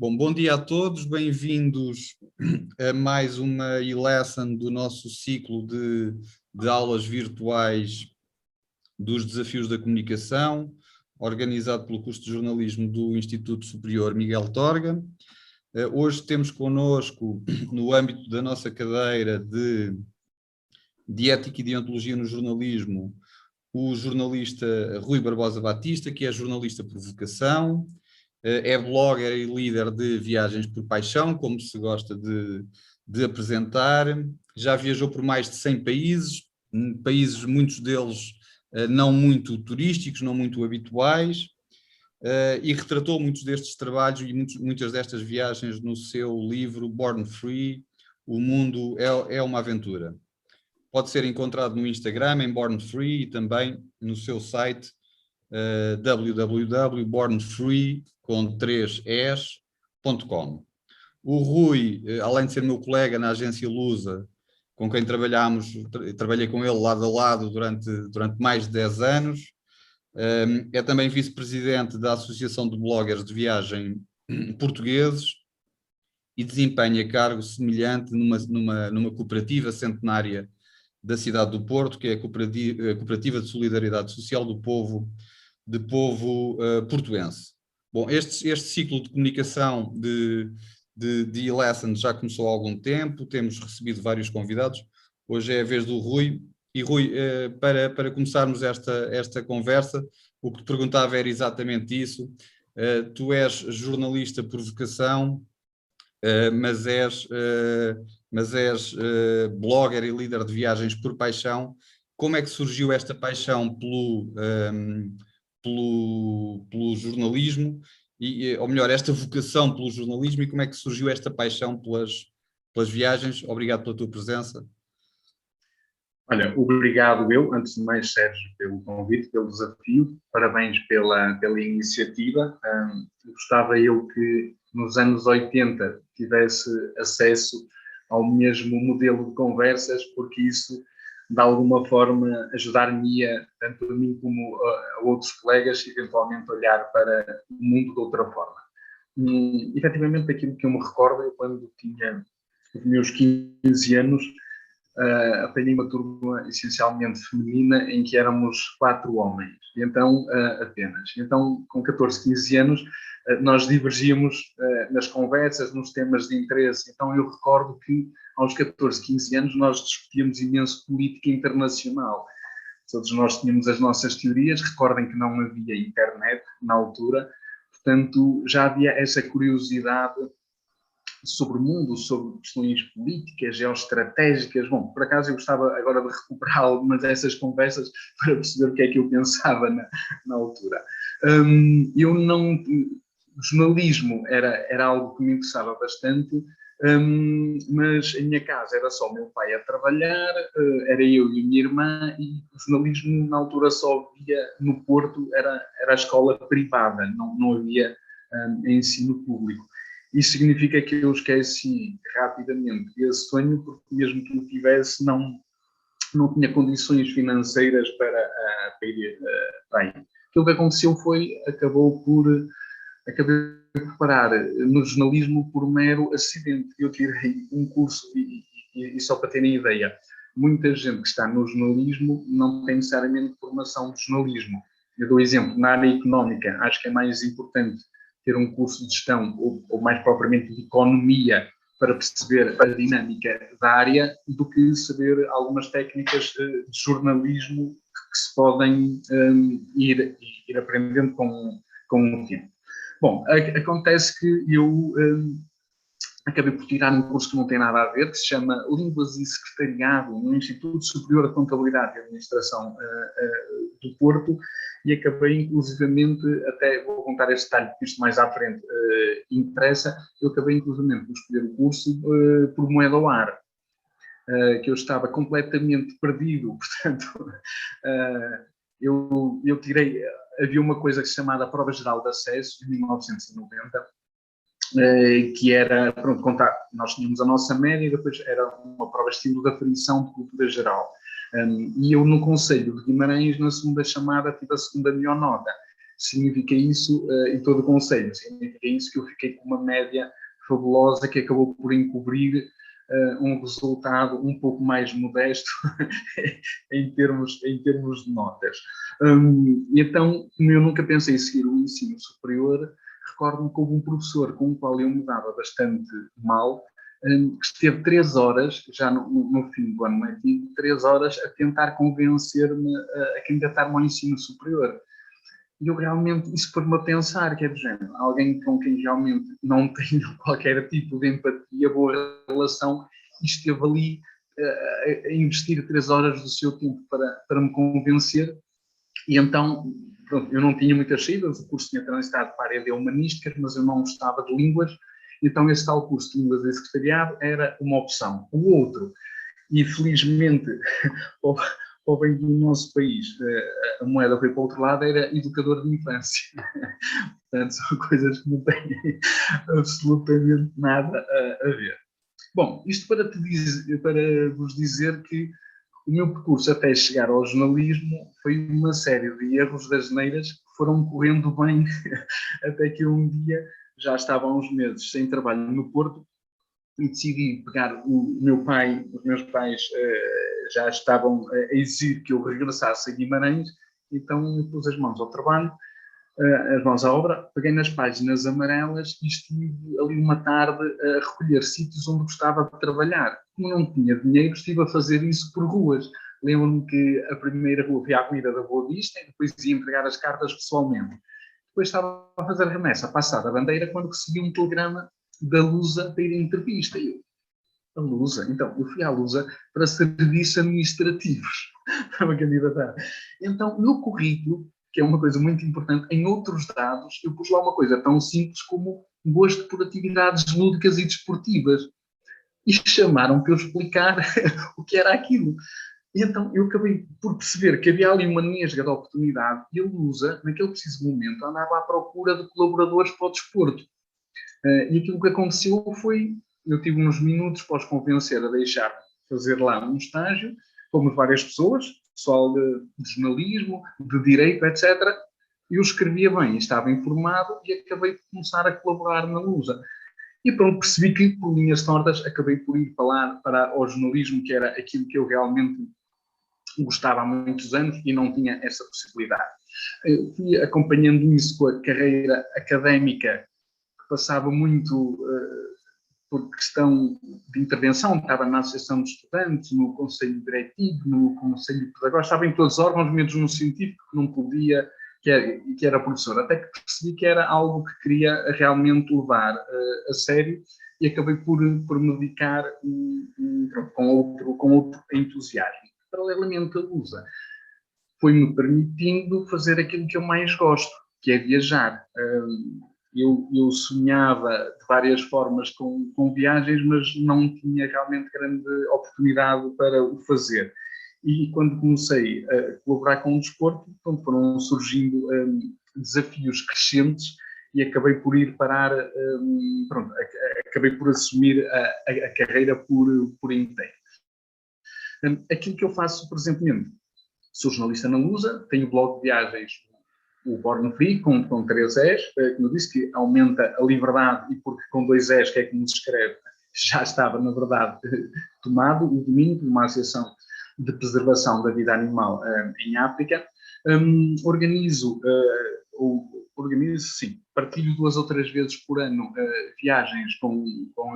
Bom dia a todos, bem-vindos a mais uma e-lesson do nosso ciclo de aulas virtuais dos Desafios da Comunicação, organizado pelo curso de jornalismo do Instituto Superior Miguel Torga. Hoje temos connosco, no âmbito da nossa cadeira de Ética e Deontologia no Jornalismo, o jornalista Rui Barbosa Batista, que é jornalista por vocação, é blogger e líder de Viagens por Paixão, como se gosta de apresentar. Já viajou por mais de 100 países, muitos deles não muito turísticos, não muito habituais, e retratou muitos destes trabalhos e muitas destas viagens no seu livro Born Free, O Mundo é uma Aventura. Pode ser encontrado no Instagram, em Born Free, e também no seu site www.bornfree.com. O Rui, além de ser meu colega na agência Lusa, com quem trabalhei com ele lado a lado durante mais de 10 anos, é também vice-presidente da Associação de Bloggers de Viagem Portugueses e desempenha cargo semelhante numa cooperativa centenária da cidade do Porto, que é a Cooperativa de Solidariedade Social do Povo portuense. Bom, este ciclo de comunicação de e-lessons já começou há algum tempo, temos recebido vários convidados, hoje é a vez do Rui, e Rui, para começarmos esta conversa, o que te perguntava era exatamente isso. Tu és jornalista por vocação, mas és blogger e líder de viagens por paixão. Como é que surgiu esta paixão pelo jornalismo, ou melhor, esta vocação pelo jornalismo, e como é que surgiu esta paixão pelas viagens? Obrigado pela tua presença. Olha, obrigado eu, antes de mais, Sérgio, pelo convite, pelo desafio, parabéns pela iniciativa. Gostava eu que nos anos 80 tivesse acesso ao mesmo modelo de conversas, porque isso, de alguma forma, ajudar-me-ia, tanto a mim como a outros colegas, eventualmente olhar para o mundo de outra forma. Efetivamente, aquilo que eu me recordo, eu quando tinha os meus 15 anos, apanhei uma turma essencialmente feminina em que éramos 4 homens, e então apenas. Então, com 14, 15 anos, nós divergíamos nas conversas, nos temas de interesse. Então, eu recordo que aos 14, 15 anos nós discutíamos imenso política internacional. Todos nós tínhamos as nossas teorias, recordem que não havia internet na altura, portanto, já havia essa curiosidade sobre o mundo, sobre questões políticas, geoestratégicas. Bom, por acaso eu gostava agora de recuperar algumas dessas conversas para perceber o que é que eu pensava na altura. O jornalismo era algo que me interessava bastante, mas em minha casa era só o meu pai a trabalhar, era eu e a minha irmã, e o jornalismo na altura só havia no Porto, era a escola privada, não havia ensino público. Isso significa que eu esqueci rapidamente esse sonho, porque mesmo que eu tivesse, não tinha condições financeiras para ir para aí. Aquilo que aconteceu foi, acabei por parar no jornalismo por mero acidente. Eu tirei um curso, e só para terem ideia, muita gente que está no jornalismo não tem necessariamente formação de jornalismo. Eu dou exemplo, na área económica, acho que é mais importante ter um curso de gestão, ou mais propriamente de economia, para perceber a dinâmica da área, do que saber algumas técnicas de jornalismo que se podem ir aprendendo com o tempo. Bom, acontece que eu acabei por tirar um curso que não tem nada a ver, que se chama Línguas e Secretariado, no Instituto Superior de Contabilidade e Administração do Porto, e acabei inclusivamente, até vou contar este detalhe, porque isto mais à frente interessa, eu acabei inclusivamente por escolher o curso por moeda ao ar, que eu estava completamente perdido, portanto, eu tirei, havia uma coisa chamada Prova Geral de Acesso, de 1990, que era, pronto, contar, nós tínhamos a nossa média e depois era uma prova estilo de aferição de cultura geral. E eu no Conselho de Guimarães, na segunda chamada, tive a segunda melhor nota. significa isso, e todo o conselho, significa isso que eu fiquei com uma média fabulosa que acabou por encobrir um resultado um pouco mais modesto em termos de notas. Então, como eu nunca pensei em seguir o ensino superior, recordo-me que houve um professor com o qual eu me dava bastante mal, que esteve 3 horas, já no fim do ano letivo, 3 horas a tentar convencer-me a candidatar-me ao ensino superior. E eu realmente, isso pôs-me a pensar, que é do género, alguém com quem realmente não tenho qualquer tipo de empatia, boa relação, e esteve ali a investir 3 horas do seu tempo para me convencer, e então, pronto, eu não tinha muitas saídas, o curso tinha transitado para a área de humanísticas, mas eu não gostava de línguas, então esse tal curso de línguas e secretariado era uma opção. O outro, e felizmente, para o bem do nosso país, a moeda foi para o outro lado, era educador de infância. Portanto, são coisas que não têm absolutamente nada a ver. Bom, isto para vos dizer que o meu percurso até chegar ao jornalismo foi uma série de erros das neiras que foram correndo bem até que um dia já estava há uns meses sem trabalho no Porto e decidi pegar o meu pai, os meus pais já estavam a exigir que eu regressasse a Guimarães, então eu pus as mãos ao trabalho, as mãos à obra, peguei nas páginas amarelas e estive ali uma tarde a recolher sítios onde gostava de trabalhar. Como não tinha dinheiro, estive a fazer isso por ruas. Lembro-me que a primeira rua foi a Avenida da Boa Vista e depois ia entregar as cartas pessoalmente. Depois estava a fazer remessa, a passar a bandeira, quando recebi um telegrama da Lusa para ir à entrevista. E eu, a Lusa? Então, eu fui à Lusa para serviços administrativos, para me candidatar. Então, no currículo, que é uma coisa muito importante, em outros dados, eu pus lá uma coisa tão simples como gosto por atividades lúdicas e desportivas. E chamaram para eu explicar o que era aquilo. E então eu acabei por perceber que havia ali uma nesga de oportunidade e a Lusa, naquele preciso momento, andava à procura de colaboradores para o desporto. E aquilo que aconteceu foi, eu tive uns minutos para os convencer a deixar fazer lá um estágio, fomos várias pessoas, pessoal de jornalismo, de direito, etc. Eu escrevia bem, estava informado e acabei por começar a colaborar na Lusa. E pronto, percebi que, por linhas tortas, acabei por ir para o jornalismo, que era aquilo que eu realmente gostava há muitos anos e não tinha essa possibilidade. Eu fui acompanhando isso com a carreira académica, que passava muito por questão de intervenção, estava na Associação de Estudantes, no Conselho Diretivo, no Conselho Pedagógico, estava em todos os órgãos, menos no científico, que não podia, que era professor. Até que percebi que era algo que queria realmente levar a sério e acabei por me dedicar com outro entusiasmo. Paralelamente a Lusa, foi-me permitindo fazer aquilo que eu mais gosto, que é viajar. Eu sonhava de várias formas com viagens, mas não tinha realmente grande oportunidade para o fazer. E quando comecei a colaborar com o desporto, então foram surgindo desafios crescentes e acabei por ir parar, acabei por assumir a carreira por inteiro. Aquilo que eu faço presentemente, sou jornalista na Lusa, tenho blog de viagens, o Born Free, com 3 Es, como eu disse, que aumenta a liberdade, e porque com 2 Es, que é como se escreve, já estava, na verdade, tomado, o Domingo, uma associação de preservação da vida animal em África. Organizo, sim, partilho 2 ou 3 vezes por ano viagens com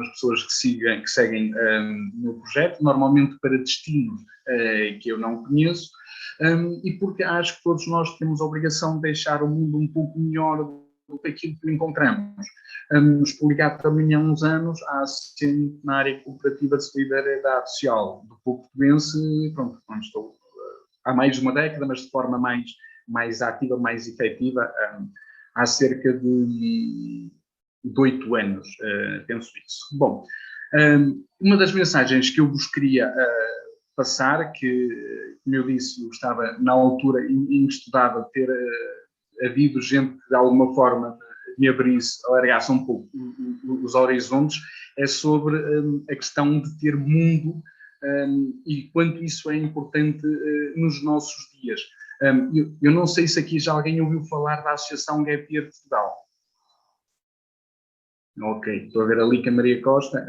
as pessoas que seguem o meu projeto, normalmente para destinos que eu não conheço, e porque acho que todos nós temos a obrigação de deixar o mundo um pouco melhor do que aquilo que encontramos. Explicar também há uns anos à Centenária Cooperativa de Solidariedade Social do Povo Portuense, pronto, onde estou há mais de uma década, mas de forma mais ativa, mais efetiva, há cerca de 8 anos, penso isso. Bom, uma das mensagens que eu vos queria passar, que, como eu disse, eu estava na altura em estudava ter havido gente que de alguma forma me abrisse, alargasse um pouco os horizontes, é sobre a questão de ter mundo e quanto isso é importante nos nossos dias. Eu não sei se aqui já alguém ouviu falar da Associação Gap Year de Portugal. Ok, estou a ver ali que a Maria Costa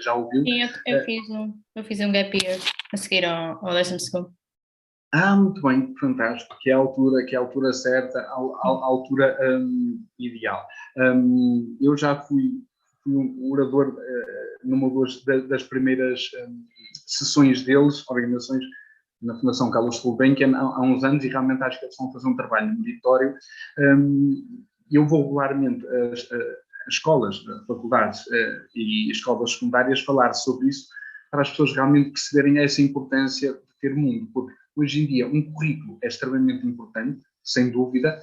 já ouviu. Sim, eu fiz um gap year a seguir ao 12º. Muito bem, fantástico, que é a altura certa, a altura ideal. Eu já fui um orador numa das primeiras sessões deles, organizações na Fundação Carlos Gulbenkian há uns anos, e realmente acho que eles estão a fazer um trabalho meritório. Eu vou regularmente as escolas, faculdades e escolas secundárias falar sobre isso, para as pessoas realmente perceberem essa importância de ter mundo, porque hoje em dia um currículo é extremamente importante, sem dúvida,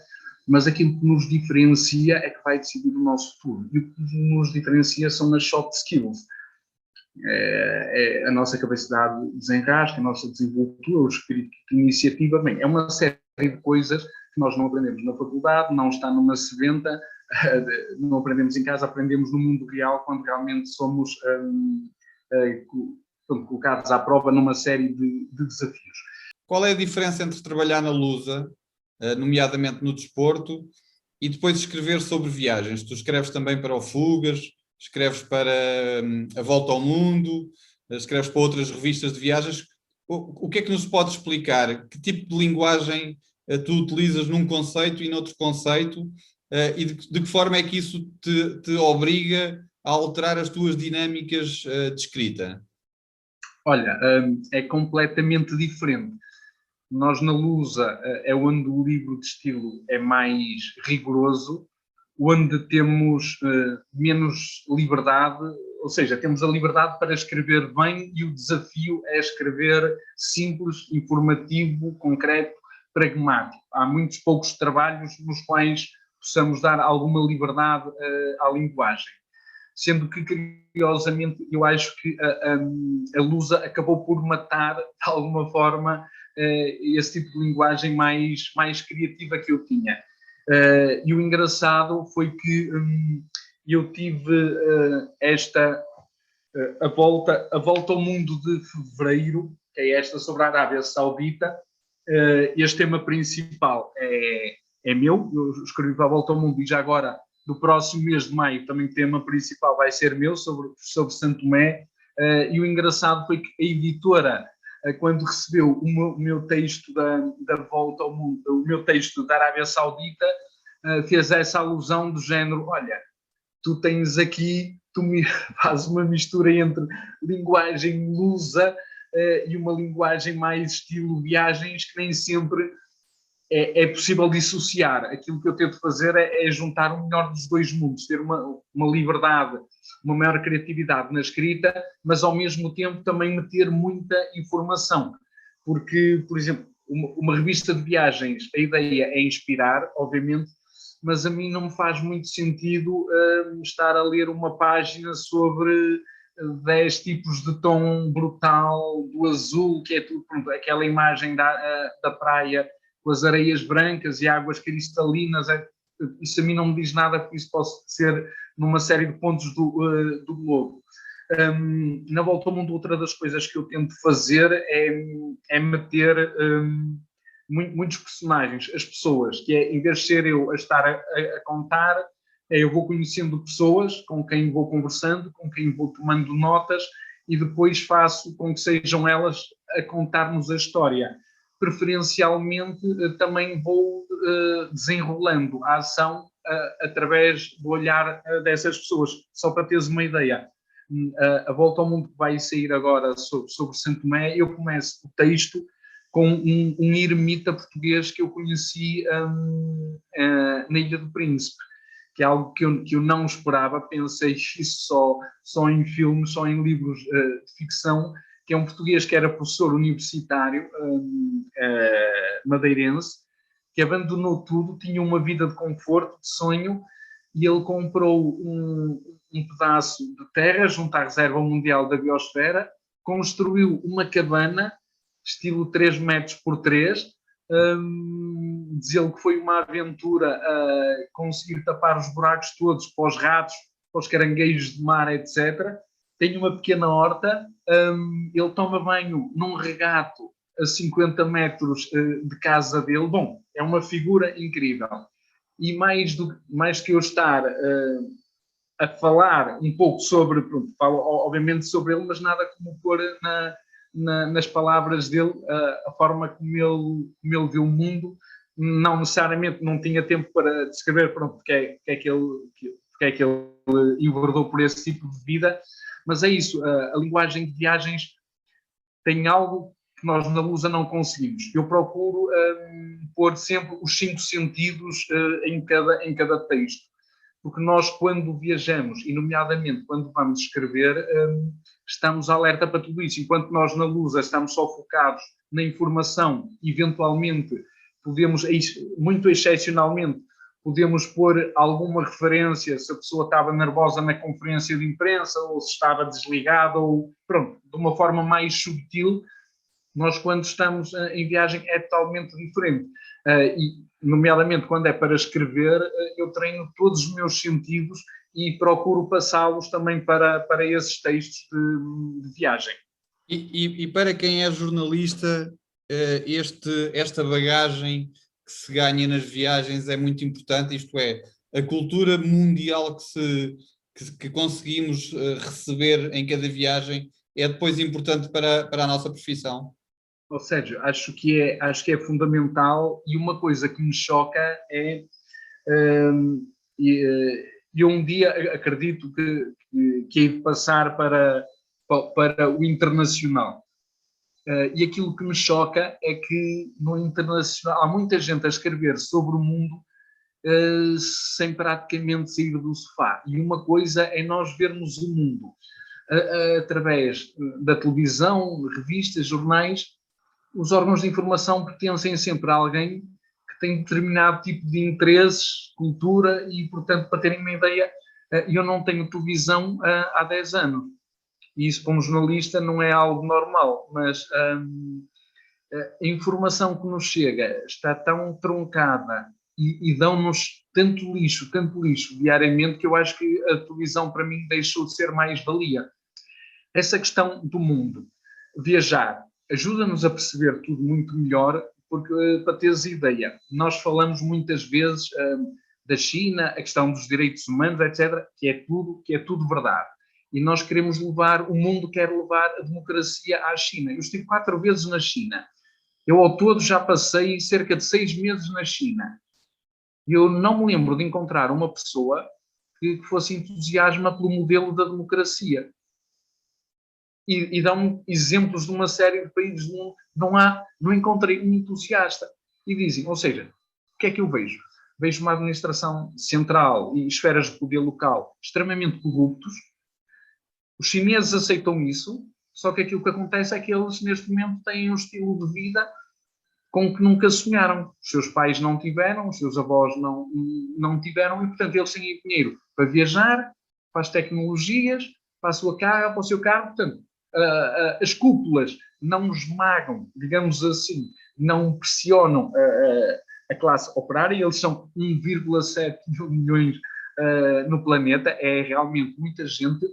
mas aquilo que nos diferencia é que vai decidir o nosso futuro. E o que nos diferencia são as soft skills. É a nossa capacidade de desenrasque, a nossa desenvoltura, o espírito de iniciativa. Bem, é uma série de coisas que nós não aprendemos na faculdade, não está numa seventa, não aprendemos em casa, aprendemos no mundo real, quando realmente somos colocados à prova numa série de desafios. Qual é a diferença entre trabalhar na Lusa, nomeadamente no desporto, e depois escrever sobre viagens? Tu escreves também para o Fugas, escreves para a Volta ao Mundo, escreves para outras revistas de viagens. O que é que nos pode explicar? Que tipo de linguagem tu utilizas num conceito e noutro conceito? E de que forma é que isso te obriga a alterar as tuas dinâmicas de escrita? Olha, é completamente diferente. Nós na Lusa é onde o livro de estilo é mais rigoroso, onde temos menos liberdade, ou seja, temos a liberdade para escrever bem e o desafio é escrever simples, informativo, concreto, pragmático. Há muitos poucos trabalhos nos quais possamos dar alguma liberdade à linguagem. Sendo que, curiosamente, eu acho que a Lusa acabou por matar, de alguma forma, esse tipo de linguagem mais criativa que eu tinha. E o engraçado foi que eu tive a volta ao mundo de fevereiro, que é esta sobre a Arábia Saudita. Este tema principal é meu, eu escrevi para a Volta ao Mundo, e já agora, do próximo mês de maio, também o tema principal vai ser meu, sobre Santo Tomé. E o engraçado foi que a editora, quando recebeu o meu texto da Volta ao Mundo, o meu texto da Arábia Saudita, fez essa alusão do género: olha, tu tens aqui, tu fazes uma mistura entre linguagem lusa e uma linguagem mais estilo viagens, que nem sempre é possível dissociar. Aquilo que eu tento fazer é juntar o melhor dos dois mundos, ter uma liberdade, uma maior criatividade na escrita, mas ao mesmo tempo também meter muita informação. Porque, por exemplo, uma revista de viagens, a ideia é inspirar, obviamente, mas a mim não me faz muito sentido estar a ler uma página sobre 10 tipos de tom brutal do azul, que é tudo, pronto, aquela imagem da praia com as areias brancas e águas cristalinas. Isso a mim não me diz nada, porque isso pode ser numa série de pontos do globo. Na Volta ao Mundo, outra das coisas que eu tento fazer é meter muitos personagens, as pessoas, que é, em vez de ser eu a estar a contar, eu vou conhecendo pessoas com quem vou conversando, com quem vou tomando notas, e depois faço com que sejam elas a contar-nos a história. Preferencialmente também vou desenrolando a ação através do olhar dessas pessoas. Só para teres uma ideia, a Volta ao Mundo que vai sair agora sobre Santo Tomé, eu começo o texto com um eremita português que eu conheci na Ilha do Príncipe, que é algo que eu não esperava. Pensei isso só em filmes, só em livros de ficção, que é um português que era professor universitário madeirense, que abandonou tudo, tinha uma vida de conforto, de sonho, e ele comprou um pedaço de terra junto à Reserva Mundial da Biosfera, construiu uma cabana, estilo 3 metros por 3, diz ele que foi uma aventura conseguir tapar os buracos todos para os ratos, para os caranguejos de mar, etc. Tem uma pequena horta, ele toma banho num regato a 50 metros de casa dele. Bom, é uma figura incrível. E mais que eu estar a falar um pouco sobre, pronto, falo obviamente sobre ele, mas nada como pôr nas palavras dele a forma como ele vê o mundo. Não necessariamente não tinha tempo para descrever, pronto, porque é que ele enverdou por esse tipo de vida, mas é isso, a linguagem de viagens tem algo que nós na Lusa não conseguimos. Eu procuro pôr sempre os 5 sentidos em cada texto, porque nós, quando viajamos, e nomeadamente quando vamos escrever, estamos alerta para tudo isso. Enquanto nós na Lusa estamos só focados na informação, eventualmente podemos, muito excepcionalmente, podemos pôr alguma referência se a pessoa estava nervosa na conferência de imprensa ou se estava desligada, ou pronto, de uma forma mais subtil. Nós, quando estamos em viagem, é totalmente diferente. E, nomeadamente, quando é para escrever, eu treino todos os meus sentidos e procuro passá-los também para esses textos de viagem. E para quem é jornalista, esta bagagem que se ganha nas viagens é muito importante, isto é, a cultura mundial que conseguimos receber em cada viagem é depois importante para a nossa profissão. Ou seja, acho que é fundamental, e uma coisa que me choca é, eu um dia acredito que hei de passar para o internacional. E aquilo que me choca é que no internacional há muita gente a escrever sobre o mundo sem praticamente sair do sofá. E uma coisa é nós vermos o mundo através da televisão, revistas, jornais. Os órgãos de informação pertencem sempre a alguém que tem determinado tipo de interesses, cultura, e, portanto, para terem uma ideia, eu não tenho televisão há 10 anos. E isso, para um jornalista, não é algo normal, mas a informação que nos chega está tão truncada e dão-nos tanto lixo diariamente, que eu acho que a televisão, para mim, deixou de ser mais-valia. Essa questão do mundo, viajar, ajuda-nos a perceber tudo muito melhor, porque, para teres ideia, nós falamos muitas vezes da China, a questão dos direitos humanos, etc., que é tudo verdade. E nós queremos o mundo quer levar a democracia à China. Eu estive 4 vezes na China. Eu, ao todo, já passei cerca de 6 meses na China. E eu não me lembro de encontrar uma pessoa que fosse entusiasma pelo modelo da democracia. E dão exemplos de uma série de países do mundo. Não encontrei um entusiasta. E dizem, ou seja, o que é que eu vejo? Vejo uma administração central e esferas de poder local extremamente corruptos. Os chineses aceitam isso, só que aquilo que acontece é que eles, neste momento, têm um estilo de vida com que nunca sonharam. Os seus pais não tiveram, os seus avós não tiveram, e, portanto, eles têm dinheiro para viajar, para as tecnologias, para a sua casa, para o seu carro. Portanto, as cúpulas não esmagam, digamos assim, não pressionam a classe operária. Eles são 1,7 milhões no planeta, é realmente muita gente,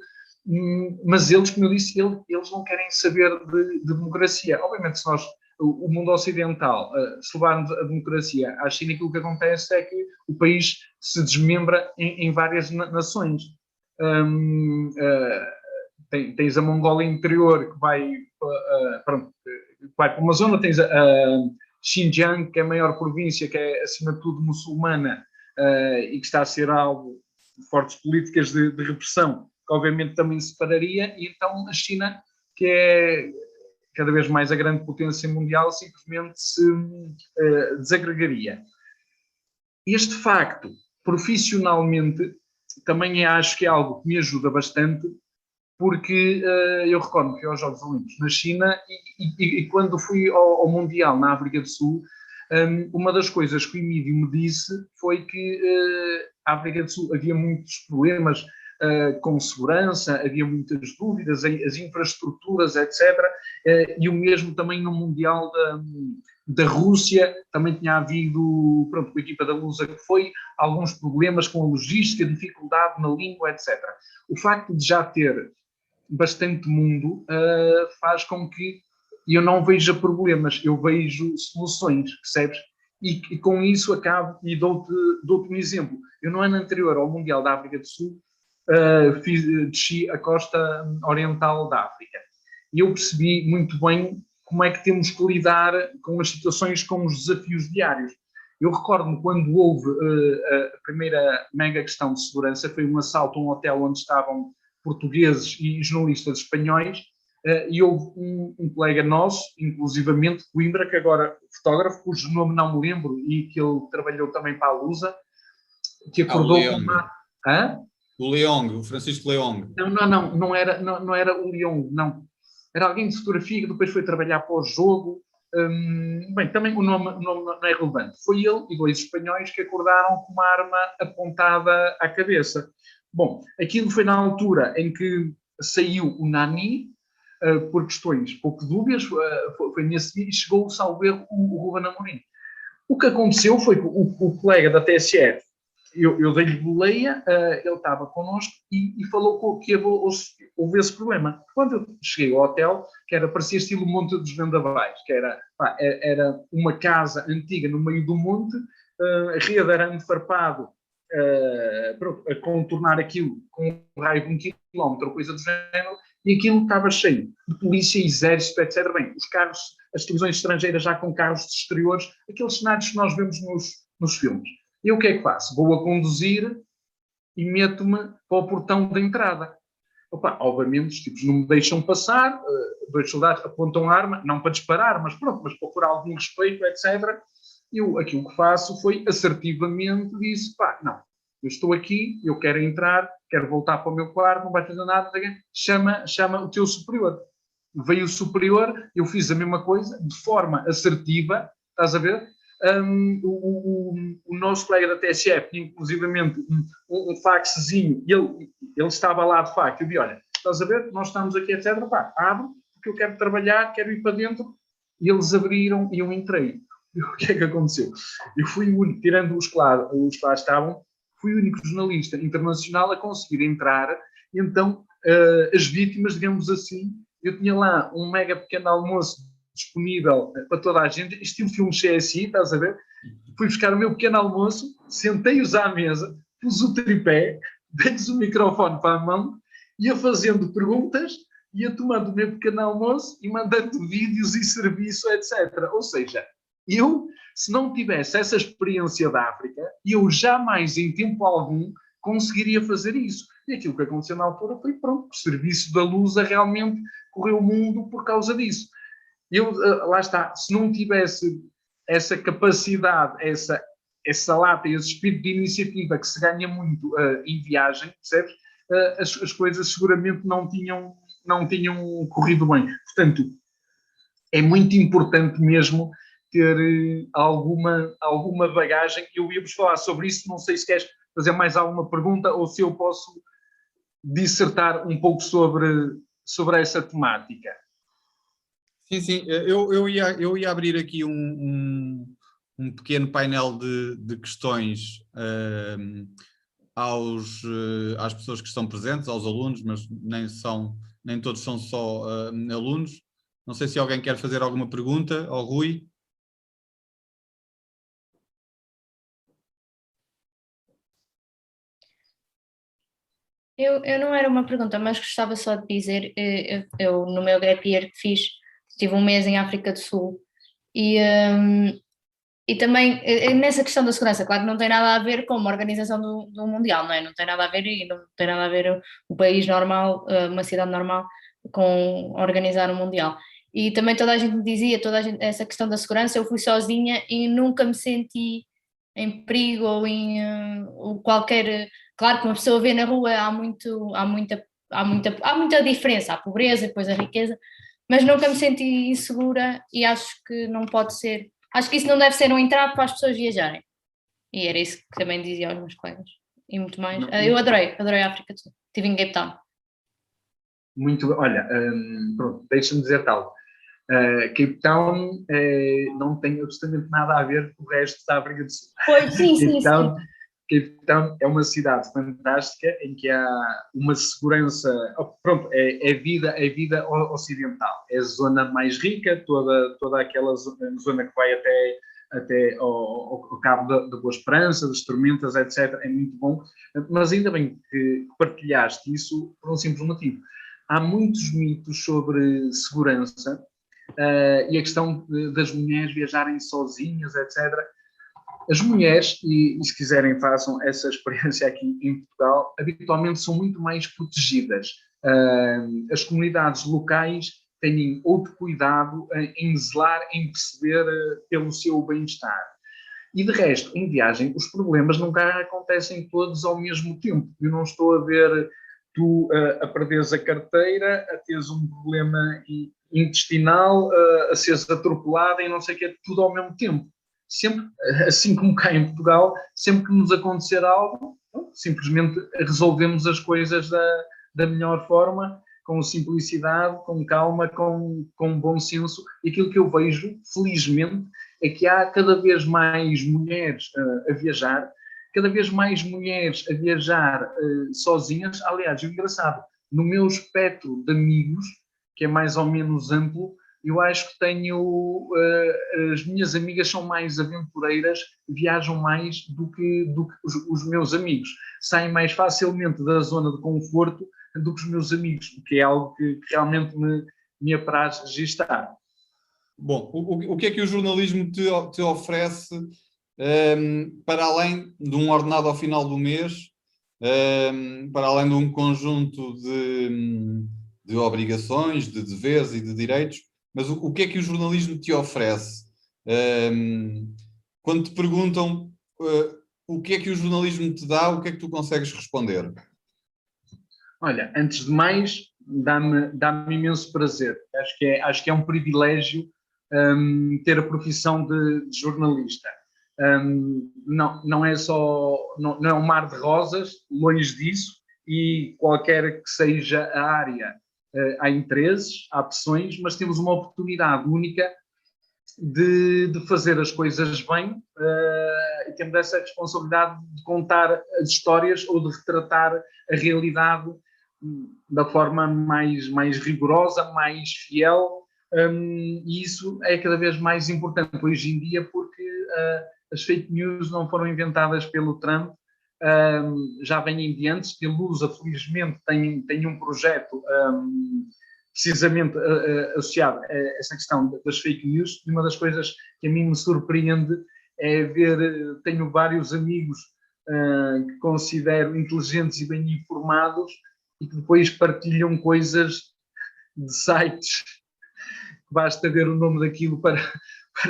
mas eles, como eu disse, eles não querem saber de democracia. Obviamente, se nós, o mundo ocidental, se levarmos a democracia à China, aquilo que acontece é que o país se desmembra em várias nações. Tens a Mongólia interior, que vai para uma zona, tens a Xinjiang, que é a maior província, que é, acima de tudo, muçulmana, e que está a ser alvo de fortes políticas de repressão, que obviamente também separaria, e então a China, que é cada vez mais a grande potência mundial, simplesmente se desagregaria. Este facto, profissionalmente, também acho que é algo que me ajuda bastante, porque eu recordo que fui aos Jogos Olímpicos na China e quando fui ao Mundial na África do Sul, uma das coisas que o Emílio me disse foi que a África do Sul havia muitos problemas com segurança, havia muitas dúvidas, as infraestruturas, etc. E o mesmo também no Mundial da Rússia, também tinha havido, pronto, com a equipa da Lusa que foi, alguns problemas com a logística, dificuldade na língua, etc. O facto de já ter bastante mundo faz com que e eu não vejo problemas, eu vejo soluções, percebes? E com isso acabo e dou-te um exemplo. Eu no ano anterior ao Mundial da África do Sul desci a costa oriental da África e eu percebi muito bem como é que temos que lidar com as situações, com os desafios diários. Eu recordo-me quando houve a primeira mega questão de segurança, foi um assalto a um hotel onde estavam portugueses e jornalistas espanhóis, e houve um colega nosso, inclusivamente Coimbra, que agora fotógrafo, cujo nome não me lembro e que ele trabalhou também para a Lusa, que acordou com uma... Hã? O Leong, o Francisco Leong. Não era o Leong, não. Era alguém de fotografia que depois foi trabalhar para o jogo. Bem, também o nome não é relevante. Foi ele e 2 espanhóis que acordaram com uma arma apontada à cabeça. Bom, aquilo foi na altura em que saiu o Nani, por questões pouco dúbias, foi nesse dia e chegou, salvo erro, o Ruben Amorim. O que aconteceu foi que o colega da TSF, eu dei-lhe boleia, ele estava connosco e falou que houve esse problema. Quando eu cheguei ao hotel, que parecia estilo Monte dos Vendavais, que era uma casa antiga no meio do monte, rede de arame farpado, a contornar aquilo com um raio de 1 quilómetro, coisa do género, e aquilo estava cheio de polícia, exército, etc. Bem, os carros, as televisões estrangeiras já com carros de exteriores, aqueles cenários que nós vemos nos filmes. E o que é que faço? Vou a conduzir e meto-me para o portão da entrada. Opa, obviamente os tipos não me deixam passar, 2 soldados apontam a arma, não para disparar, mas pronto, mas para por algum respeito, etc. Eu, aquilo que faço foi, assertivamente, disse, pá, não, eu estou aqui, eu quero entrar, quero voltar para o meu quarto, não vai fazer nada, chama o teu superior. Veio o superior, eu fiz a mesma coisa, de forma assertiva, estás a ver? O nosso colega da TSF tinha inclusivamente um faxezinho, e ele estava lá de facto, eu disse, olha, estás a ver, nós estamos aqui, etc, pá, abre, porque eu quero trabalhar, quero ir para dentro, e eles abriram e eu entrei. E o que é que aconteceu? Eu fui o único, tirando os que lá estavam, fui o único jornalista internacional a conseguir entrar, e então as vítimas, digamos assim, eu tinha lá um mega pequeno almoço disponível para toda a gente, estilo filme CSI, estás a ver? Fui buscar o meu pequeno almoço, sentei-os à mesa, pus o tripé, dei-lhes o microfone para a mão, ia fazendo perguntas, ia tomando o meu pequeno almoço e mandando vídeos e serviço, etc. Ou seja, eu, se não tivesse essa experiência da África, eu jamais, em tempo algum, conseguiria fazer isso. E aquilo que aconteceu na altura foi, pronto, o serviço da Lusa realmente correu o mundo por causa disso. Eu, lá está, se não tivesse essa capacidade, essa lata, esse espírito de iniciativa que se ganha muito em viagem, percebes? As coisas seguramente não tinham corrido bem. Portanto, é muito importante mesmo ter alguma bagagem. Eu ia-vos falar sobre isso, não sei se queres fazer mais alguma pergunta ou se eu posso dissertar um pouco sobre essa temática. Sim, eu ia abrir aqui um pequeno painel de questões às pessoas que estão presentes, aos alunos, mas nem todos são só alunos. Não sei se alguém quer fazer alguma pergunta ao Rui. Eu não era uma pergunta, mas gostava só de dizer, eu no meu gap year que fiz, estive 1 mês em África do Sul e também nessa questão da segurança, claro que não tem nada a ver com uma organização do Mundial, não é? Não tem nada a ver e não tem nada a ver o país normal, uma cidade normal com organizar um Mundial. E também toda a gente me dizia, essa questão da segurança, eu fui sozinha e nunca me senti em perigo ou ou qualquer... Claro que uma pessoa vê na rua, há muita diferença, a pobreza e depois a riqueza, mas nunca me senti insegura e acho que não pode ser, acho que isso não deve ser um entrave para as pessoas viajarem. E era isso que também dizia aos meus colegas. E muito mais. Eu adorei a África do Sul. Estive em Cape Town. Muito bem. Olha, pronto, deixa-me dizer tal. Cape Town não tem absolutamente nada a ver com o resto da África do Sul. Pois, sim. Cape Town é uma cidade fantástica em que há uma segurança, pronto, é vida ocidental, é a zona mais rica, toda aquela zona que vai até ao Cabo da Boa Esperança, das Tormentas, etc., é muito bom, mas ainda bem que partilhaste isso por um simples motivo. Há muitos mitos sobre segurança e a questão das mulheres viajarem sozinhas, etc., as mulheres, e se quiserem façam essa experiência aqui em Portugal, habitualmente são muito mais protegidas. As comunidades locais têm outro cuidado em zelar, em perceber pelo seu bem-estar. E de resto, em viagem, os problemas nunca acontecem todos ao mesmo tempo. Eu não estou a ver tu a perderes a carteira, a teres um problema intestinal, a seres atropelada e não sei o que, tudo ao mesmo tempo. Sempre, assim como cá em Portugal, sempre que nos acontecer algo, simplesmente resolvemos as coisas da melhor forma, com simplicidade, com calma, com bom senso. E aquilo que eu vejo, felizmente, é que há cada vez mais mulheres a viajar, cada vez mais mulheres a viajar sozinhas. Aliás, é engraçado, no meu espectro de amigos, que é mais ou menos amplo, eu acho que tenho, as minhas amigas são mais aventureiras, viajam mais do que os meus amigos. Saem mais facilmente da zona de conforto do que os meus amigos, o que é algo que realmente me apraz registar. Bom, o que é que o jornalismo te oferece para além de um ordenado ao final do mês, para além de um conjunto de obrigações, de deveres e de direitos? Mas o que é que o jornalismo te oferece? Quando te perguntam o que é que o jornalismo te dá, o que é que tu consegues responder? Olha, antes de mais, dá-me imenso prazer. Acho que é um privilégio ter a profissão de jornalista. Não é só, não é um mar de rosas, longe disso, e qualquer que seja a área, há interesses, há pressões, mas temos uma oportunidade única de fazer as coisas bem e temos essa responsabilidade de contar as histórias ou de retratar a realidade da forma mais rigorosa, mais fiel, e isso é cada vez mais importante hoje em dia porque as fake news não foram inventadas pelo Trump, já vêm de antes, que a Lusa felizmente tem um projeto precisamente associado a essa questão das fake news, e uma das coisas que a mim me surpreende é ver, tenho vários amigos que considero inteligentes e bem informados e que depois partilham coisas de sites que basta ver o nome daquilo para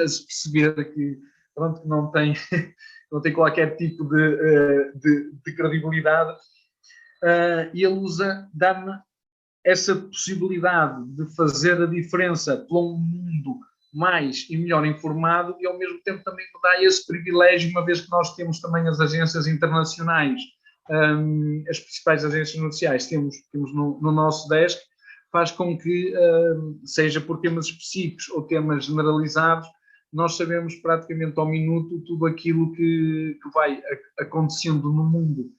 se perceber que pronto, não tem qualquer tipo de credibilidade. E a Lusa dá-me essa possibilidade de fazer a diferença para um mundo mais e melhor informado e ao mesmo tempo também me dá esse privilégio, uma vez que nós temos também as agências internacionais, as principais agências noticiais temos no nosso desk, faz com que, seja por temas específicos ou temas generalizados, nós sabemos praticamente ao minuto tudo aquilo que vai acontecendo no mundo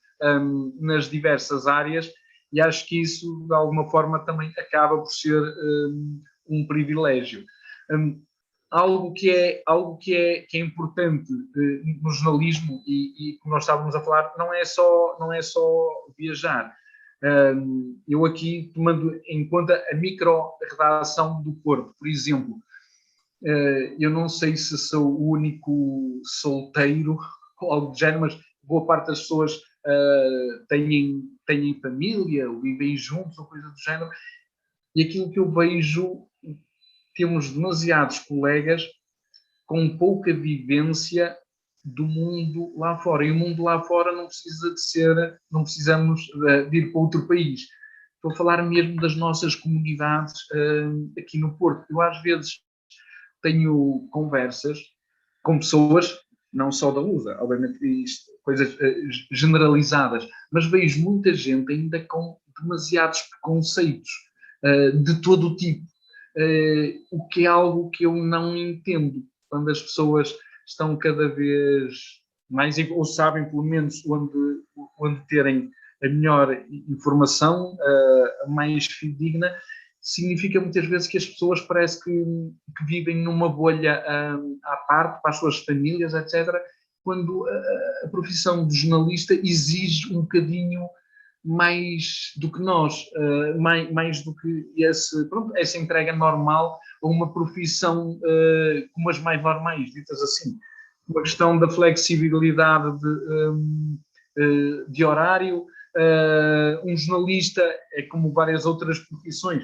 nas diversas áreas, e acho que isso de alguma forma também acaba por ser um privilégio. Algo que é importante no jornalismo e como nós estávamos a falar, não é só viajar. Eu aqui, tomando em conta a micro-redação do Porto, por exemplo, eu não sei se sou o único solteiro ou algo do género, mas boa parte das pessoas têm família, ou vivem juntos, ou coisa do género, e aquilo que eu vejo, temos demasiados colegas com pouca vivência do mundo lá fora, e o mundo lá fora não precisamos de ir para outro país. Estou a falar mesmo das nossas comunidades aqui no Porto. Eu às vezes tenho conversas com pessoas, não só da USA, obviamente isto, coisas generalizadas, mas vejo muita gente ainda com demasiados preconceitos de todo o tipo, o que é algo que eu não entendo, quando as pessoas estão cada vez ou sabem pelo menos onde terem a melhor informação, a mais fidedigna, significa muitas vezes que as pessoas parece que vivem numa bolha à parte, para as suas famílias, etc., quando a profissão de jornalista exige um bocadinho mais do que nós, mais do que essa entrega normal a uma profissão como as mais normais, ditas assim. Uma questão da flexibilidade de horário. Um jornalista é como várias outras profissões.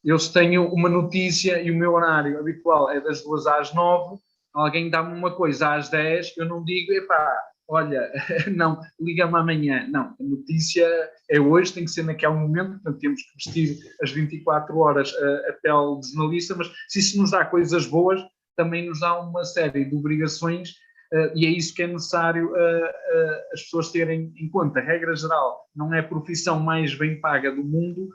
Eu se tenho uma notícia e o meu horário habitual é das 2 às 9, alguém dá-me uma coisa às 10, eu não digo, epá, olha, não, liga-me amanhã. Não, a notícia é hoje, tem que ser naquele momento, portanto temos que vestir as 24 horas a pele de jornalista, mas se isso nos dá coisas boas, também nos dá uma série de obrigações e é isso que é necessário as pessoas terem em conta. A regra geral, não é a profissão mais bem paga do mundo,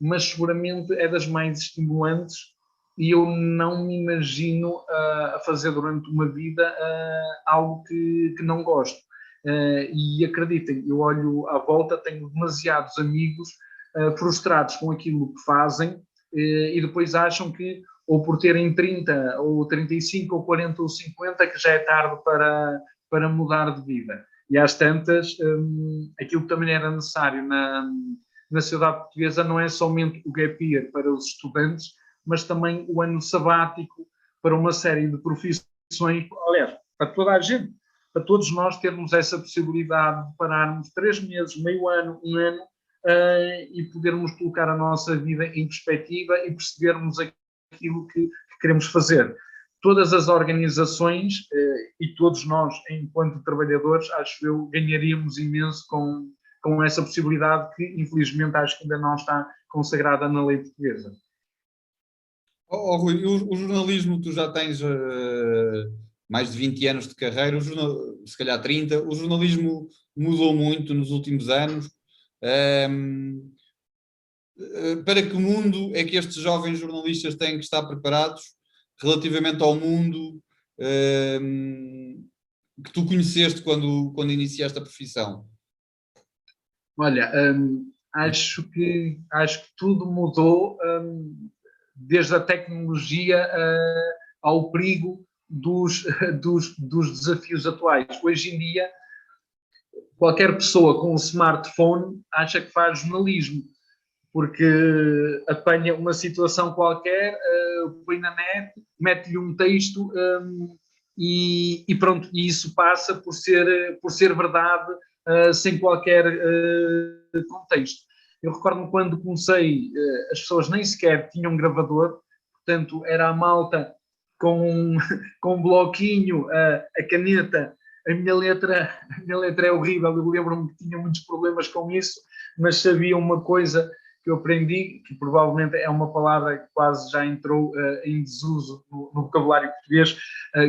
mas seguramente é das mais estimulantes e eu não me imagino a fazer durante uma vida algo que não gosto. E acreditem, eu olho à volta, tenho demasiados amigos frustrados com aquilo que fazem e depois acham que ou por terem 30, ou 35, ou 40, ou 50, que já é tarde para mudar de vida. E às tantas, aquilo que também era necessário na sociedade portuguesa não é somente o gap year para os estudantes, mas também o ano sabático para uma série de profissões, aliás, para toda a gente, para todos nós termos essa possibilidade de pararmos 3 meses, meio ano, um ano, e podermos colocar a nossa vida em perspectiva e percebermos aquilo que queremos fazer. Todas as organizações e todos nós, enquanto trabalhadores, acho eu, ganharíamos imenso com essa possibilidade que, infelizmente, acho que ainda não está consagrada na lei portuguesa. Rui, o jornalismo, tu já tens mais de 20 anos de carreira, se calhar 30, o jornalismo mudou muito nos últimos anos. Para que mundo é que estes jovens jornalistas têm que estar preparados relativamente ao mundo que tu conheceste quando iniciaste a profissão? Olha, acho que tudo mudou desde a tecnologia ao perigo dos desafios atuais. Hoje em dia, qualquer pessoa com um smartphone acha que faz jornalismo, porque apanha uma situação qualquer, põe na net, mete-lhe um texto e pronto, e isso passa por ser verdade sem qualquer contexto. Eu recordo-me quando comecei, as pessoas nem sequer tinham gravador, portanto era a malta com um bloquinho, a caneta. A minha letra é horrível, eu lembro-me que tinha muitos problemas com isso, mas sabia uma coisa que eu aprendi, que provavelmente é uma palavra que quase já entrou em desuso no vocabulário português,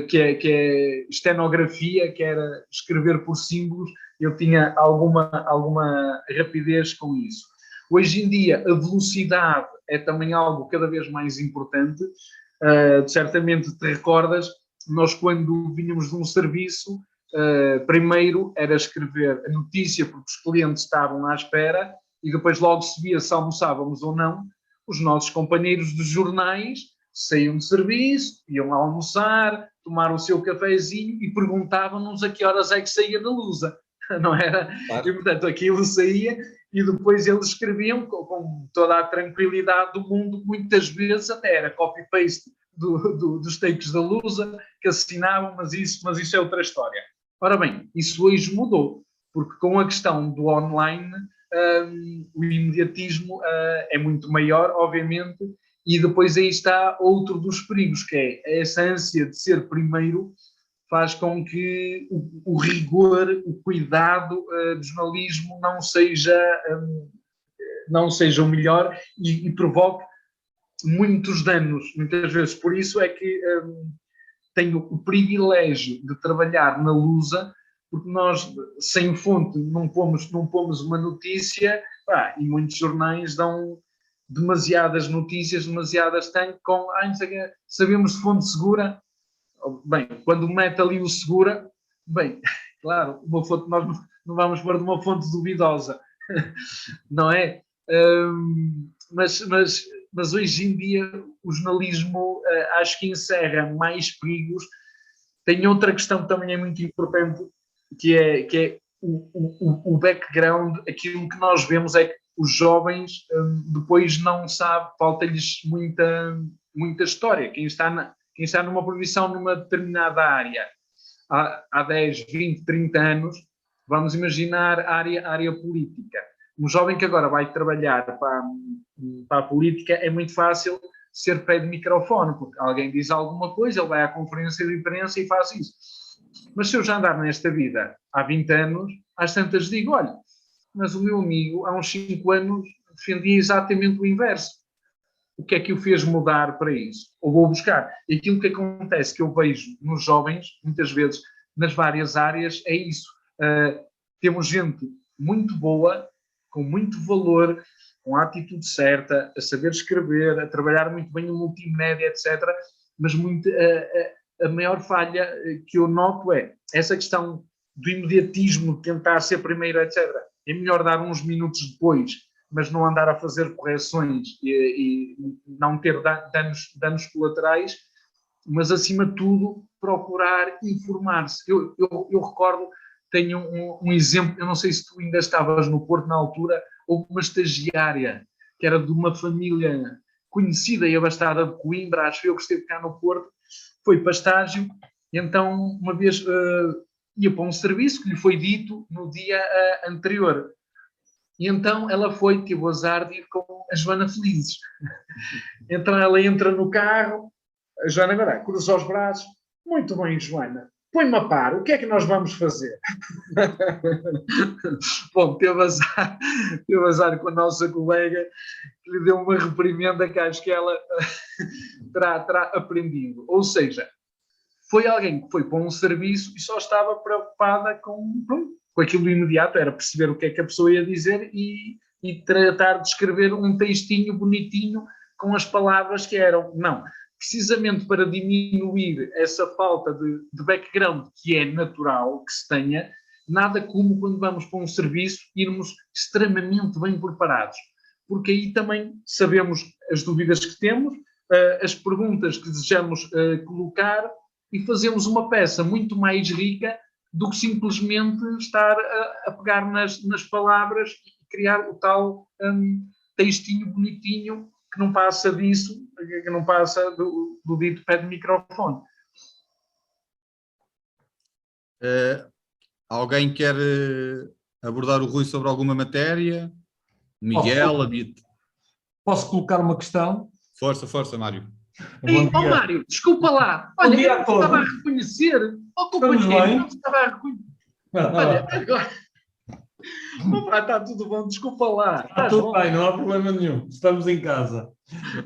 que é estenografia, que era escrever por símbolos. Eu tinha alguma rapidez com isso. Hoje em dia, a velocidade é também algo cada vez mais importante. Certamente te recordas, nós quando vinhamos de um serviço, primeiro era escrever a notícia porque os clientes estavam à espera e depois logo se via se almoçávamos ou não. Os nossos companheiros dos jornais saíam de serviço, iam almoçar, tomar o seu cafezinho e perguntavam-nos a que horas é que saía da Lusa, não era? Claro. E portanto aquilo saía e depois eles escreviam com toda a tranquilidade do mundo, muitas vezes até era copy-paste dos takes da Lusa que assinavam, mas isso é outra história. Ora bem, isso hoje mudou, porque com a questão do online o imediatismo é muito maior, obviamente, e depois aí está outro dos perigos, que é essa ânsia de ser primeiro faz com que o rigor, o cuidado do jornalismo não seja o melhor e provoque muitos danos, muitas vezes. Por isso é que tenho o privilégio de trabalhar na Lusa, porque nós, sem fonte, não pomos uma notícia, e muitos jornais dão demasiadas notícias, demasiadas tanto, sabemos de fonte segura. Bem, quando mete ali o segura, bem, Claro, uma fonte, nós não vamos pôr de uma fonte duvidosa, não é? Mas hoje em dia o jornalismo acho que encerra mais perigos. Tem outra questão que também é muito importante, que é o background. Aquilo que nós vemos é que os jovens depois não sabem, falta-lhes muita história. Quem está numa profissão numa determinada área há 10, 20, 30 anos, vamos imaginar a área política. Um jovem que agora vai trabalhar para a política, é muito fácil ser pé de microfone, porque alguém diz alguma coisa, ele vai à conferência de imprensa e faz isso. Mas se eu já andar nesta vida há 20 anos, às tantas digo, olha, mas o meu amigo há uns 5 anos defendia exatamente o inverso. O que é que o fez mudar para isso? Ou vou buscar. E aquilo que acontece, que eu vejo nos jovens, muitas vezes, nas várias áreas, é isso. Temos gente muito boa, com muito valor, com a atitude certa, a saber escrever, a trabalhar muito bem no multimédia, etc. Mas a maior falha que eu noto é essa questão do imediatismo, de tentar ser primeiro, etc. É melhor dar uns minutos depois, mas não andar a fazer correções e não ter danos colaterais, mas acima de tudo procurar informar-se. Eu recordo, tenho um exemplo, eu não sei se tu ainda estavas no Porto na altura, houve uma estagiária que era de uma família conhecida e abastada de Coimbra, acho eu, que esteve cá no Porto, foi para estágio, e então uma vez ia para um serviço que lhe foi dito no dia anterior. E então ela teve o azar de ir com a Joana Felizes. Então ela entra no carro, a Joana agora cruza os braços, muito bem, Joana, põe-me a par, o que é que nós vamos fazer? Bom, teve azar com a nossa colega, que lhe deu uma reprimenda que acho que ela terá aprendido. Ou seja, foi alguém que foi para um serviço e só estava preocupada com aquilo imediato, era perceber o que é que a pessoa ia dizer e tratar de escrever um textinho bonitinho com as palavras que eram. Não, precisamente para diminuir essa falta de background que é natural que se tenha, nada como quando vamos para um serviço irmos extremamente bem preparados, porque aí também sabemos as dúvidas que temos, as perguntas que desejamos colocar e fazemos uma peça muito mais rica do que simplesmente estar a pegar nas palavras e criar o tal textinho bonitinho que não passa disso, que não passa do dito pé de microfone. Alguém quer abordar o Rui sobre alguma matéria? Miguel, a Beat. Posso colocar uma questão? Força, Mário. Mário, desculpa lá. Olha, eu não estava a reconhecer. Não estava a reconhecer. Olha, agora... está tudo bom, desculpa lá. Está tudo bem, não há problema nenhum. Estamos em casa.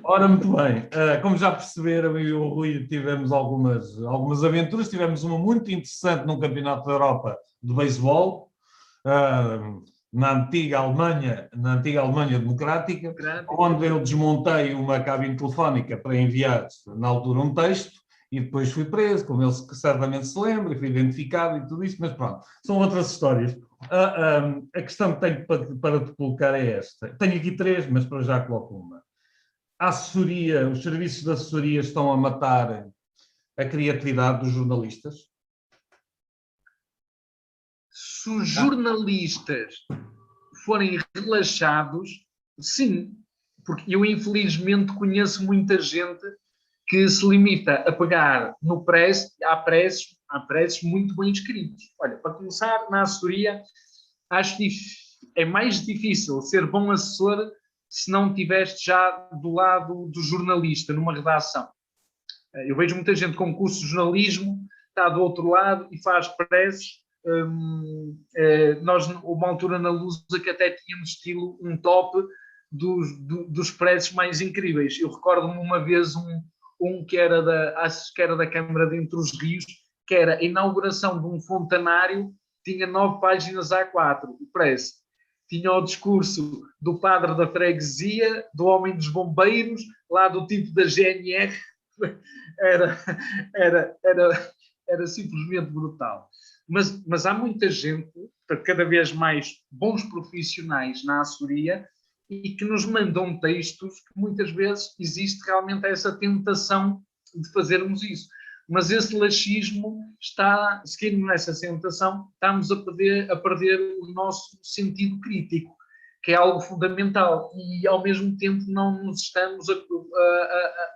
Ora, muito bem. Como já perceberam, eu e o Rui tivemos algumas aventuras. Tivemos uma muito interessante num campeonato da Europa de beisebol, na antiga Alemanha Democrática, onde eu desmontei uma cabine telefónica para enviar, na altura, um texto, e depois fui preso, como ele certamente se lembra, e fui identificado e tudo isso, mas pronto, são outras histórias. A questão que tenho para te colocar é esta. Tenho aqui 3, mas para já coloco uma. A assessoria, os serviços de assessoria estão a matar a criatividade dos jornalistas? Se os jornalistas forem relaxados, sim, porque eu infelizmente conheço muita gente que se limita a pegar no press, há preços muito bem escritos. Olha, para começar, na assessoria, acho que é mais difícil ser bom assessor se não estiveste já do lado do jornalista, numa redação. Eu vejo muita gente com curso de jornalismo, está do outro lado e faz presses. Nós, uma altura na Lusa, que até tínhamos estilo um top dos presses mais incríveis. Eu recordo-me uma vez um que era acho que era da Câmara de Entre os Rios, que era a inauguração de um fontanário, tinha 9 páginas A4, o press. Tinha o discurso do padre da freguesia, do homem dos bombeiros, lá do tipo da GNR. Era simplesmente brutal. mas há muita gente, portanto, cada vez mais bons profissionais na assessoria e que nos mandam textos que muitas vezes existe realmente essa tentação de fazermos isso. Mas esse laxismo está, seguindo nessa tentação, estamos a perder o nosso sentido crítico, que é algo fundamental, e ao mesmo tempo não nos estamos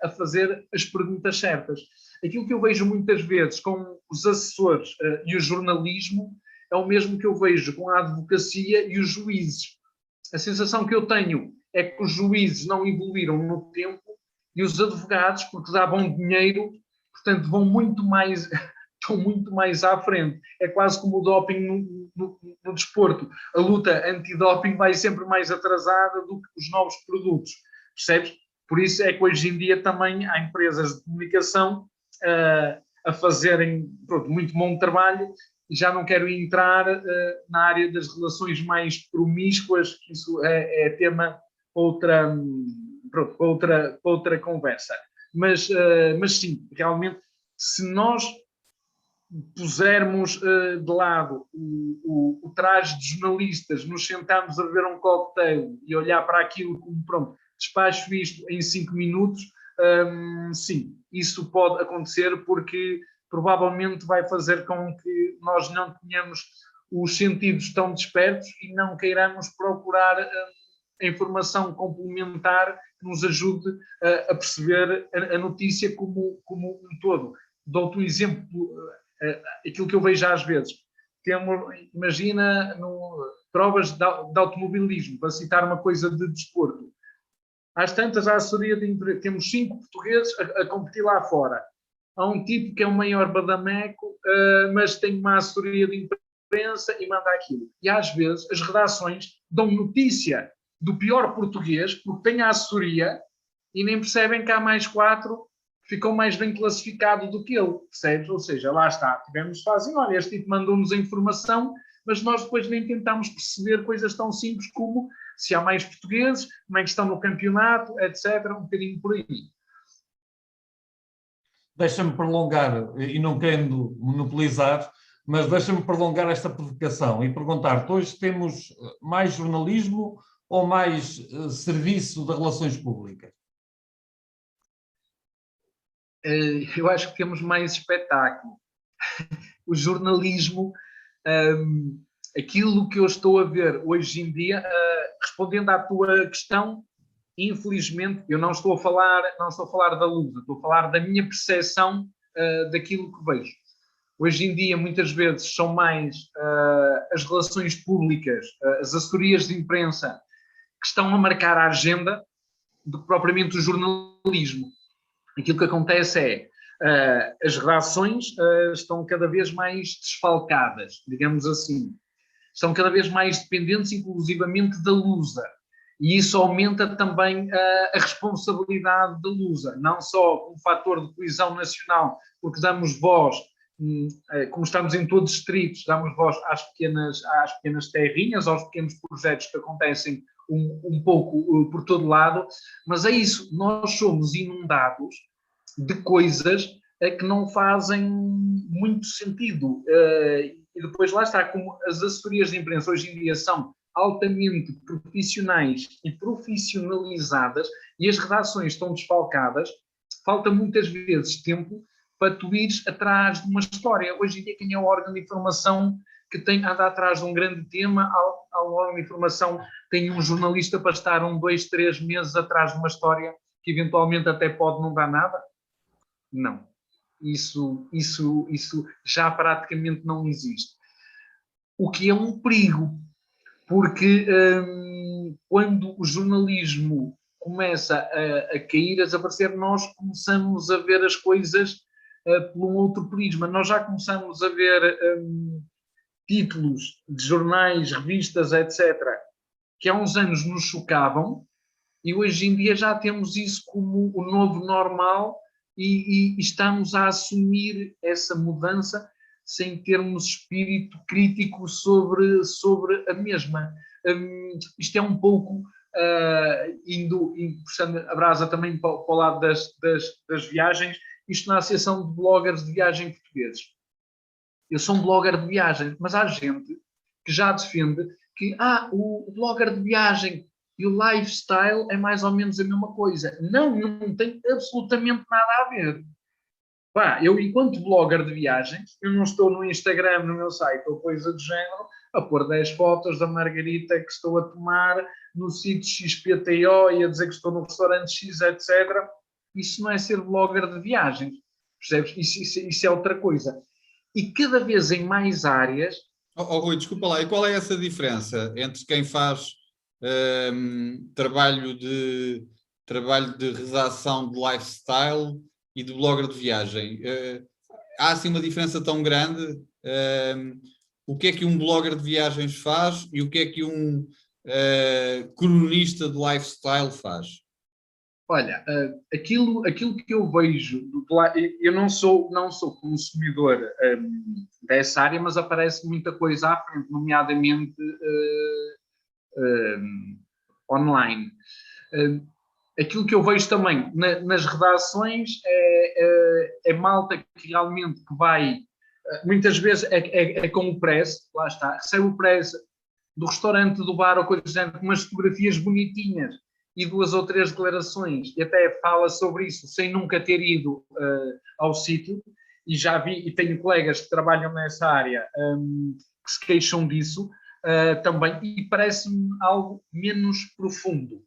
a fazer as perguntas certas. Aquilo que eu vejo muitas vezes com os assessores e o jornalismo é o mesmo que eu vejo com a advocacia e os juízes. A sensação que eu tenho é que os juízes não evoluíram no tempo e os advogados, porque davam dinheiro, portanto, estão muito mais à frente. É quase como o doping no desporto. A luta antidoping vai sempre mais atrasada do que os novos produtos, percebes? Por isso é que hoje em dia também há empresas de comunicação a fazerem muito bom trabalho, e já não quero entrar na área das relações mais promíscuas, que isso é tema para outra conversa. Mas sim, realmente, se nós pusermos de lado o traje de jornalistas, nos sentarmos a beber um cocktail e olhar para aquilo como, pronto, despacho isto em 5 minutos, sim, isso pode acontecer, porque provavelmente vai fazer com que nós não tenhamos os sentidos tão despertos e não queiramos procurar a informação complementar que nos ajude a perceber a notícia como um todo. Dou-te um exemplo, aquilo que eu vejo às vezes. Imagina provas de automobilismo, para citar uma coisa de desporto. Às tantas, a assessoria de empresa, temos 5 portugueses a competir lá fora. Há um tipo que é o maior badameco, mas tem uma assessoria de imprensa e manda aquilo. E às vezes as redações dão notícia do pior português, porque tem a assessoria, e nem percebem que há mais 4 que ficam mais bem classificados do que ele, percebes? Ou seja, lá está, fazem, olha, este tipo mandou-nos a informação, mas nós depois nem tentamos perceber coisas tão simples como se há mais portugueses, como é que estão no campeonato, etc., um bocadinho por aí. Deixa-me prolongar, e não querendo monopolizar, mas deixa-me prolongar esta provocação e perguntar-te, hoje temos mais jornalismo ou mais serviço de relações públicas? Eu acho que temos mais espetáculo. O jornalismo, aquilo que eu estou a ver hoje em dia, respondendo à tua questão, infelizmente, eu não estou a falar da Lusa, estou a falar da minha percepção daquilo que vejo. Hoje em dia, muitas vezes, são mais as relações públicas, as assessorias de imprensa, que estão a marcar a agenda do que propriamente o jornalismo. Aquilo que acontece é as redações estão cada vez mais desfalcadas, digamos assim. Estão cada vez mais dependentes, inclusivamente, da Lusa. E isso aumenta também a responsabilidade da Lusa, não só como fator de coesão nacional, porque damos voz, como estamos em todos os distritos, damos voz às pequenas terrinhas, aos pequenos projetos que acontecem um pouco por todo lado, mas é isso, nós somos inundados de coisas que não fazem muito sentido. E depois lá está, como as assessorias de imprensa hoje em dia são altamente profissionais e profissionalizadas e as redações estão desfalcadas, falta muitas vezes tempo para tu ires atrás de uma história. Hoje em dia, quem é o órgão de informação que anda atrás de um grande tema, ao órgão de informação tem um jornalista para estar 1, 2, 3 meses atrás de uma história que eventualmente até pode não dar nada? Não. Isso já praticamente não existe. O que é um perigo, porque quando o jornalismo começa a cair, a desaparecer, nós começamos a ver as coisas por um outro prisma. Nós já começamos a ver títulos de jornais, revistas, etc., que há uns anos nos chocavam, e hoje em dia já temos isso como o novo normal e estamos a assumir essa mudança sem termos espírito crítico sobre a mesma. Isto é um pouco puxando a brasa também para o lado das viagens, isto na Associação de Bloggers de Viagem Portugueses. eu sou um blogger de viagem, mas há gente que já defende que o blogger de viagem e o lifestyle é mais ou menos a mesma coisa. Não tem absolutamente nada a ver. Eu, enquanto blogger de viagens, eu não estou no Instagram, no meu site ou coisa do género, a pôr 10 fotos da margarita que estou a tomar no sítio XPTO e a dizer que estou no restaurante X, etc. Isso não é ser blogger de viagens, percebes? Isso é outra coisa. E cada vez em mais áreas... Rui, desculpa lá, e qual é essa diferença entre quem faz trabalho de redação de lifestyle e de blogger de viagem? Há assim uma diferença tão grande? O que é que um blogger de viagens faz e o que é que um cronista de lifestyle faz? Olha, aquilo que eu vejo, eu não sou consumidor dessa área, mas aparece muita coisa à frente, nomeadamente online. Aquilo que eu vejo também nas redações é malta que realmente que vai, muitas vezes é com o press, lá está, recebe o press do restaurante, do bar ou coisa do género, com umas fotografias bonitinhas e 2 ou 3 declarações, e até fala sobre isso sem nunca ter ido ao sítio, e já vi, e tenho colegas que trabalham nessa área que se queixam disso também, e parece-me algo menos profundo.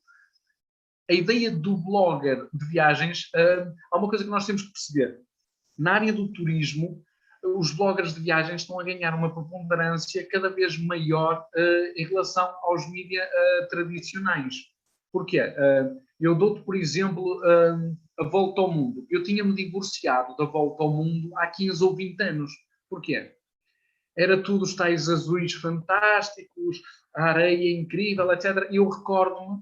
A ideia do blogger de viagens, há uma coisa que nós temos que perceber. Na área do turismo, os bloggers de viagens estão a ganhar uma preponderância cada vez maior em relação aos mídias tradicionais. Porquê? Eu dou-te, por exemplo, a volta ao mundo. Eu tinha-me divorciado da volta ao mundo há 15 ou 20 anos. Porquê? Era tudo os tais azuis fantásticos, a areia incrível, etc. E eu recordo-me,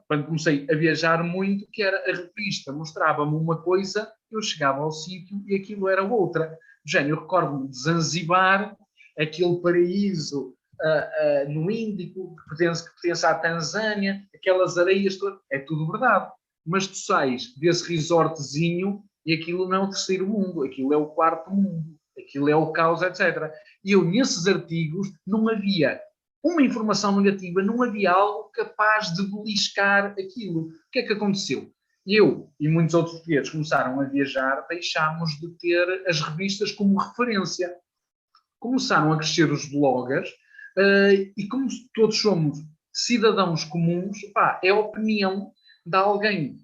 quando comecei a viajar muito, que era a revista, mostrava-me uma coisa, eu chegava ao sítio e aquilo era outra. Eu recordo-me de Zanzibar, aquele paraíso no Índico, que pertence à Tanzânia, aquelas areias todas, é tudo verdade. Mas tu sais desse resortzinho e aquilo não é o terceiro mundo, aquilo é o quarto mundo, aquilo é o caos, etc. E eu, nesses artigos, não havia uma informação negativa, não havia algo capaz de beliscar aquilo. O que é que aconteceu? Eu e muitos outros portugueses começaram a viajar, deixámos de ter as revistas como referência. Começaram a crescer os bloggers e como todos somos cidadãos comuns, é a opinião de alguém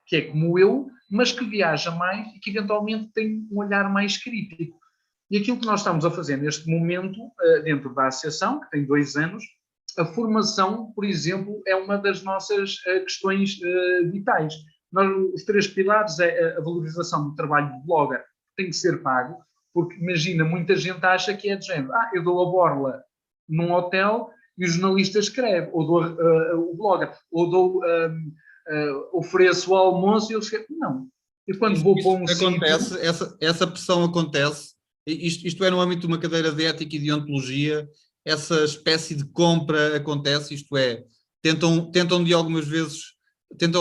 que é como eu, mas que viaja mais e que eventualmente tem um olhar mais crítico. E aquilo que nós estamos a fazer neste momento, dentro da associação, que tem 2 anos, a formação, por exemplo, é uma das nossas questões vitais. Os 3 pilares é a valorização do trabalho de blogger, que tem que ser pago, porque imagina, muita gente acha que é de género, eu dou a borla num hotel e o jornalista escreve, ou dou o blogger, ou dou, ofereço o almoço e ele escreve. Não. E quando vou para um acontece, sítio... essa pressão acontece. Isto é no âmbito de uma cadeira de ética e de deontologia, essa espécie de compra acontece, isto é, tentam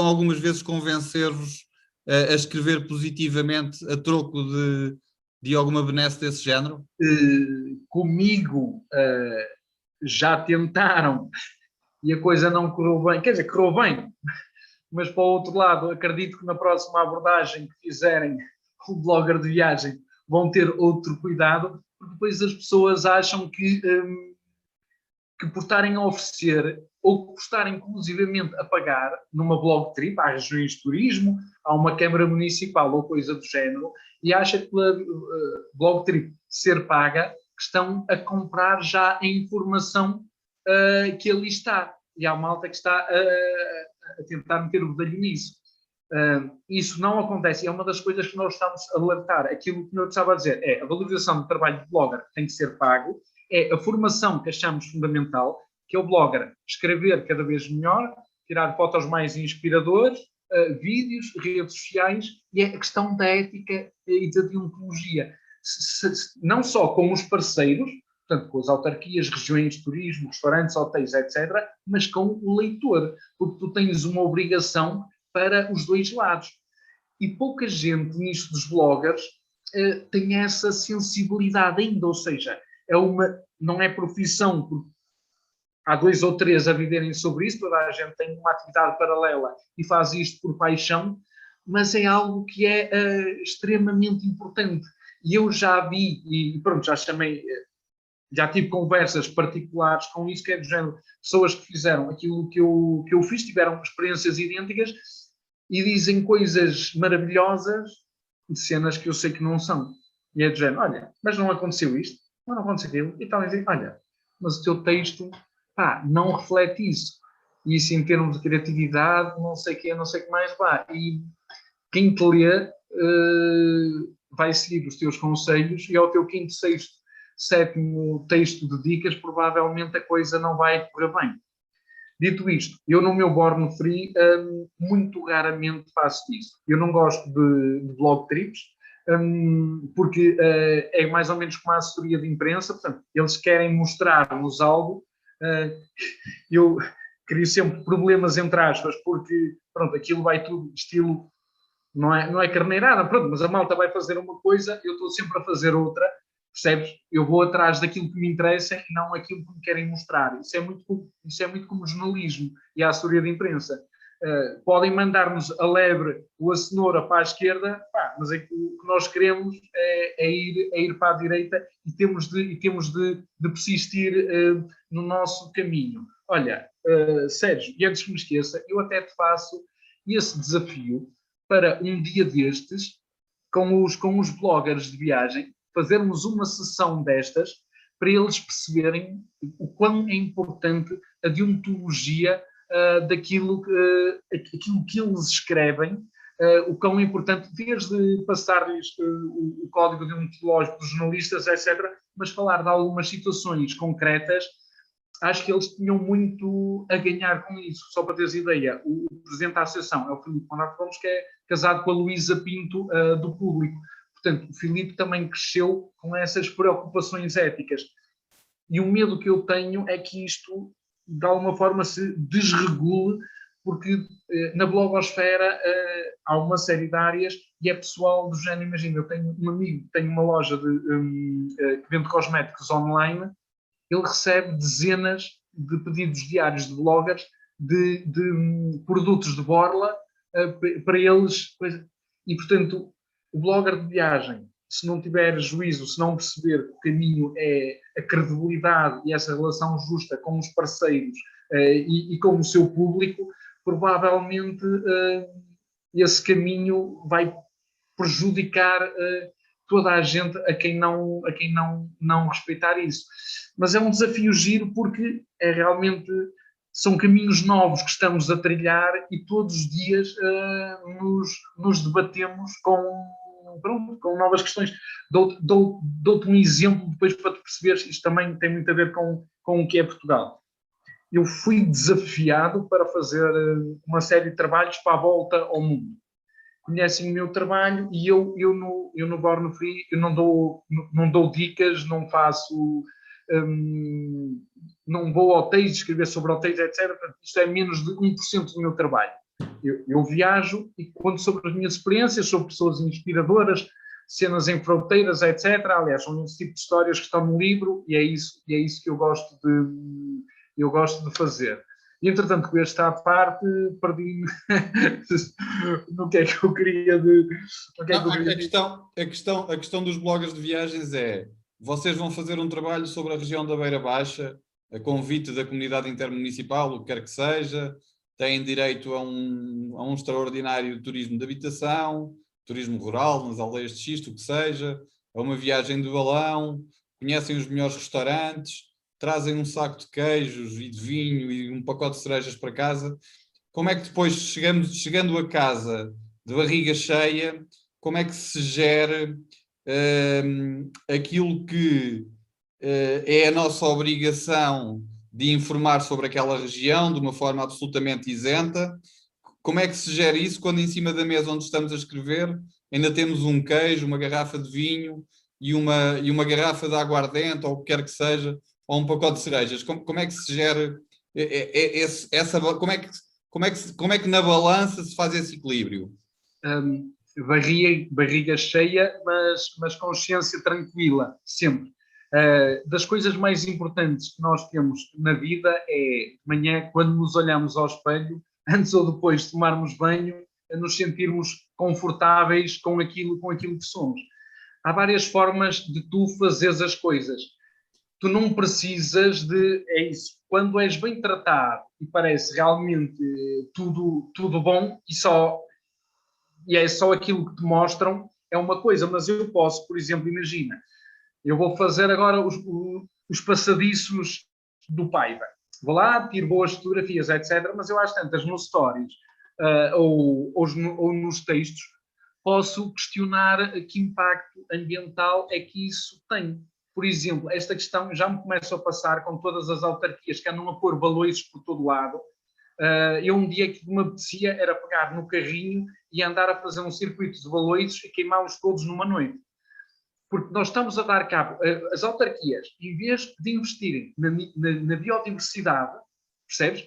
algumas vezes convencer-vos a escrever positivamente a troco de alguma benesse desse género? Comigo já tentaram e a coisa não correu bem, quer dizer, correu bem, mas para o outro lado, acredito que na próxima abordagem que fizerem o blogger de viagem vão ter outro cuidado, porque depois as pessoas acham que por estarem a oferecer, ou por estarem inclusivamente a pagar numa blog trip, há regiões de turismo, há uma Câmara Municipal ou coisa do género, e acha que pela blog trip ser paga, que estão a comprar já a informação que ali está. E há malta que está a tentar meter o dedo nisso. Isso não acontece, é uma das coisas que nós estamos a alertar. Aquilo que eu estava a dizer é a valorização do trabalho de blogger tem que ser pago, é a formação que achamos fundamental, que é o blogger escrever cada vez melhor, tirar fotos mais inspiradoras, vídeos, redes sociais, e é a questão da ética e da deontologia. Não só com os parceiros, portanto, com as autarquias, regiões de turismo, restaurantes, hotéis, etc., mas com o leitor, porque tu tens uma obrigação para os 2 lados. E pouca gente nisto dos bloggers tem essa sensibilidade ainda, ou seja, não é profissão, porque há 2 ou 3 a viverem sobre isso, toda a gente tem uma atividade paralela e faz isto por paixão, mas é algo que é extremamente importante. E eu já vi, e pronto, já tive conversas particulares com isso, que é do género, pessoas que fizeram aquilo que eu fiz, tiveram experiências idênticas e dizem coisas maravilhosas de cenas que eu sei que não são. E é do género, olha, mas não aconteceu isto, não aconteceu aquilo, e tal, dizem, olha, mas o teu texto, pá, não reflete isso. E isso em termos de criatividade, não sei o que, não sei o que mais, pá. E quem te lê vai seguir os teus conselhos e ao teu 5º, 6º, 7º texto de dicas, provavelmente a coisa não vai correr bem. Dito isto, eu no meu Born Free muito raramente faço isso. Eu não gosto de blog trips, porque é mais ou menos como a assessoria de imprensa, portanto, eles querem mostrar-nos algo, eu crio sempre problemas entre aspas, porque pronto, aquilo vai tudo de estilo, não é carneirada, pronto, mas a malta vai fazer uma coisa, eu estou sempre a fazer outra, percebes? Eu vou atrás daquilo que me interessa e não aquilo que me querem mostrar. Isso é muito como o jornalismo e a assessoria de imprensa. Podem mandar-nos a lebre ou a cenoura para a esquerda, pá, mas o que nós queremos é ir para a direita e temos de persistir no nosso caminho. Olha, Sérgio, e antes que me esqueça, eu até te faço esse desafio para um dia destes, com os bloggers de viagem, fazermos uma sessão destas para eles perceberem o quão é importante a deontologia daquilo que eles escrevem, o quão é importante, desde passar-lhes o código deontológico dos jornalistas, etc., mas falar de algumas situações concretas. Acho que eles tinham muito a ganhar com isso. Só para teres ideia, o presidente da associação é o Filipe Conrado Gomes, que é casado com a Luísa Pinto, do Público. Portanto, o Filipe também cresceu com essas preocupações éticas. E o medo que eu tenho é que isto, de alguma forma, se desregule, porque na blogosfera há uma série de áreas e é pessoal do género. Imagina, eu tenho um amigo que tem uma loja que vende cosméticos online. Ele recebe dezenas de pedidos diários de bloggers de produtos de borla para eles. E, portanto, o blogger de viagem, se não tiver juízo, se não perceber que o caminho é a credibilidade e essa relação justa com os parceiros e com o seu público, provavelmente esse caminho vai prejudicar toda a gente a quem não respeitar isso. Mas é um desafio giro porque são caminhos novos que estamos a trilhar e todos os dias nos debatemos com novas questões. Dou-te um exemplo depois para te perceberes, isto também tem muito a ver com o que é Portugal. Eu fui desafiado para fazer uma série de trabalhos para a volta ao mundo. Conhecem o meu trabalho e eu no Born Free eu não dou dicas, não faço, não vou a hotéis, escrever sobre hotéis, etc. Isto é menos de 1% do meu trabalho. Eu viajo e conto sobre as minhas experiências, sobre pessoas inspiradoras, cenas em fronteiras, etc. Aliás, são esse tipo de histórias que estão no livro e é isso que eu gosto de fazer. E, entretanto, com esta parte, perdi-me no que é que eu queria A questão dos bloggers de viagens é: vocês vão fazer um trabalho sobre a região da Beira Baixa, a convite da comunidade intermunicipal, o que quer que seja, têm direito a um extraordinário turismo de habitação, turismo rural, nas aldeias de xisto, o que seja, a uma viagem de balão, conhecem os melhores restaurantes, trazem um saco de queijos e de vinho e um pacote de cerejas para casa. Como é que depois, chegando a casa de barriga cheia, como é que se gera aquilo que é a nossa obrigação de informar sobre aquela região de uma forma absolutamente isenta? Como é que se gera isso quando em cima da mesa onde estamos a escrever ainda temos um queijo, uma garrafa de vinho e uma garrafa de aguardente ou o que quer que seja, ou um pacote de cerejas? Como é que se gera como é que na balança se faz esse equilíbrio? barriga cheia, mas consciência tranquila, sempre. Das coisas mais importantes que nós temos na vida é, de manhã, quando nos olhamos ao espelho, antes ou depois de tomarmos banho, nos sentirmos confortáveis com aquilo que somos. Há várias formas de tu fazeres as coisas. Tu não precisas de... É isso. Quando és bem tratado e parece realmente tudo bom e é só aquilo que te mostram, é uma coisa. Mas eu posso, por exemplo, imagina, eu vou fazer agora os passadiços do Paiva. Vou lá, tiro boas fotografias, etc. Mas eu às tantas, nos stories ou nos textos, posso questionar que impacto ambiental é que isso tem. Por exemplo, esta questão já me começa a passar com todas as autarquias que andam a pôr balões por todo lado. Eu um dia que me apetecia era pegar no carrinho e andar a fazer um circuito de balões e queimá-los todos numa noite. Porque nós estamos a dar cabo, as autarquias, em vez de investirem na biodiversidade, percebes?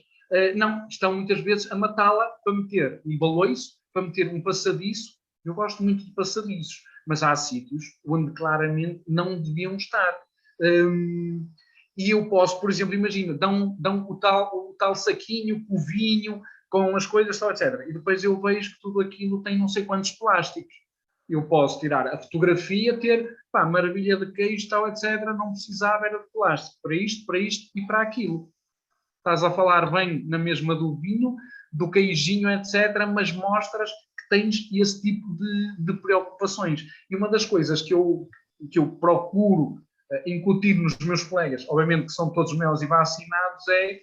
Não, estão muitas vezes a matá-la para meter um baloiço, para meter um passadiço. Eu gosto muito de passadiços, mas há sítios onde claramente não deviam estar. E eu posso, por exemplo, imagina, dão o tal saquinho com o vinho, com as coisas, tal, etc. E depois eu vejo que tudo aquilo tem não sei quantos plásticos. Eu posso tirar a fotografia, ter maravilha de queijo, tal, etc. Não precisava, era de plástico. Para isto e para aquilo. Estás a falar bem na mesma do vinho, do queijinho, etc. Mas mostras que tens esse tipo de preocupações. E uma das coisas que eu procuro incutir nos meus colegas, obviamente que são todos meus e vacinados, é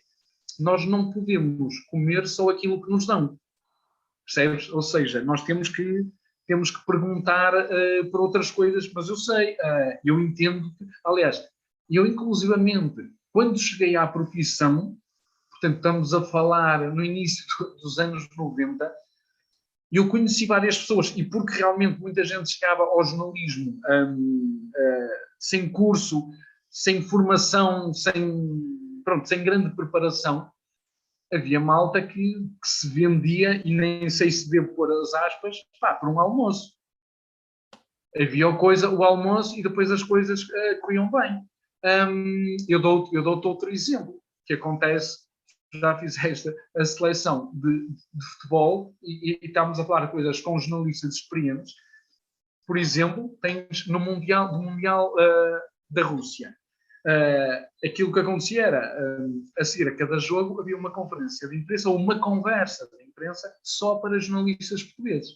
nós não podemos comer só aquilo que nos dão. Percebes? Ou seja, nós temos que perguntar por outras coisas, mas eu sei, eu entendo, aliás, eu inclusivamente, quando cheguei à profissão, portanto estamos a falar no início dos anos 90, eu conheci várias pessoas, e porque realmente muita gente chegava ao jornalismo sem curso, sem formação, sem grande preparação, havia malta que se vendia, e nem sei se devo pôr as aspas, por um almoço. Havia o almoço e depois as coisas corriam bem. Eu dou-te outro exemplo, que acontece, já fizeste a seleção de futebol e estamos a falar de coisas com jornalistas experientes. Por exemplo, tens no Mundial da Rússia. Aquilo que acontecia era, a seguir a cada jogo, havia uma conferência de imprensa ou uma conversa de imprensa só para jornalistas portugueses.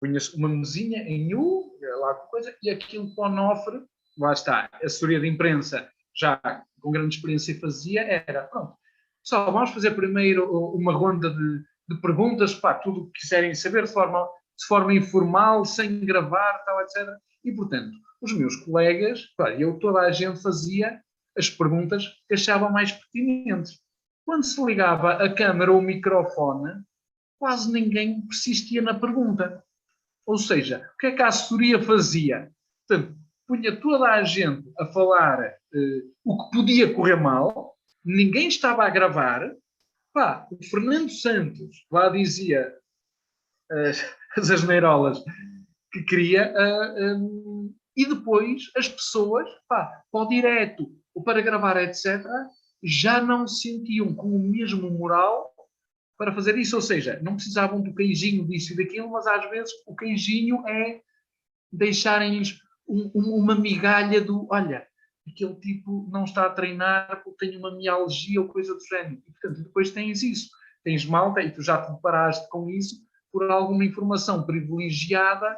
Punhas uma mesinha em lá com coisa, e aquilo que o Onofre, lá está, a assessoria de imprensa, já com grande experiência fazia, era, pronto, só vamos fazer primeiro uma ronda de perguntas, tudo o que quiserem saber, de forma informal, sem gravar, tal, etc. E, portanto, os meus colegas, toda a gente fazia as perguntas que achavam mais pertinentes. Quando se ligava a câmara ou o microfone, quase ninguém persistia na pergunta. Ou seja, o que é que a assessoria fazia? Portanto, punha toda a gente a falar o que podia correr mal, ninguém estava a gravar. O Fernando Santos lá dizia as asneirolas que queria, e depois as pessoas, para o direto ou para gravar, etc., já não se sentiam com o mesmo moral para fazer isso. Ou seja, não precisavam do queijinho disso e daquilo, mas às vezes o queijinho é deixarem-lhes uma migalha do, olha, aquele tipo não está a treinar porque tem uma mialgia ou coisa do género. E, portanto, depois tens isso. Tens malta, e tu já te deparaste com isso, por alguma informação privilegiada,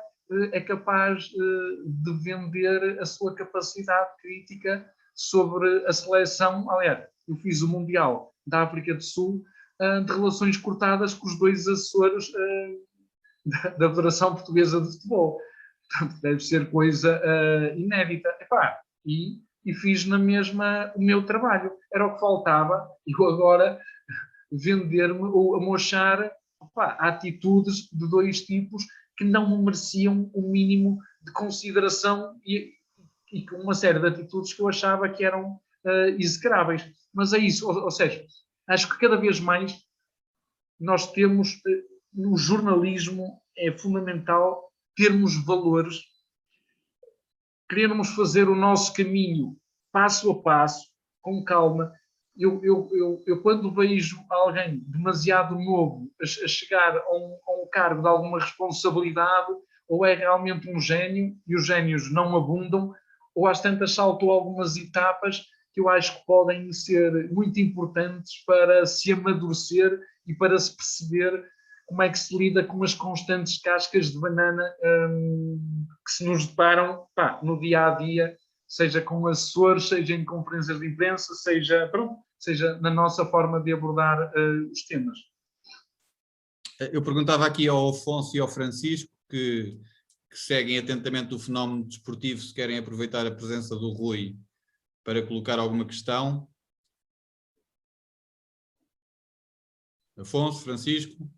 é capaz de vender a sua capacidade crítica sobre a seleção. Aliás, eu fiz o Mundial da África do Sul de relações cortadas com os dois assessores da Federação Portuguesa de Futebol. Portanto, deve ser coisa inédita. E fiz na mesma o meu trabalho. Era o que faltava. Eu agora vender-me ou amochar atitudes de dois tipos que não me mereciam o mínimo de consideração e com uma série de atitudes que eu achava que eram execráveis. Mas é isso. Ou seja, acho que cada vez mais nós temos no jornalismo é fundamental termos valores, querermos fazer o nosso caminho passo a passo, com calma. Eu quando vejo alguém demasiado novo a chegar a um cargo de alguma responsabilidade, ou é realmente um gênio, e os génios não abundam, ou às tantas saltou algumas etapas que eu acho que podem ser muito importantes para se amadurecer e para se perceber como é que se lida com as constantes cascas de banana que se nos deparam no dia-a-dia, seja com assessores, seja em conferências de imprensa, seja na nossa forma de abordar os temas. Eu perguntava aqui ao Afonso e ao Francisco, que seguem atentamente o fenómeno desportivo, se querem aproveitar a presença do Rui para colocar alguma questão. Afonso, Francisco?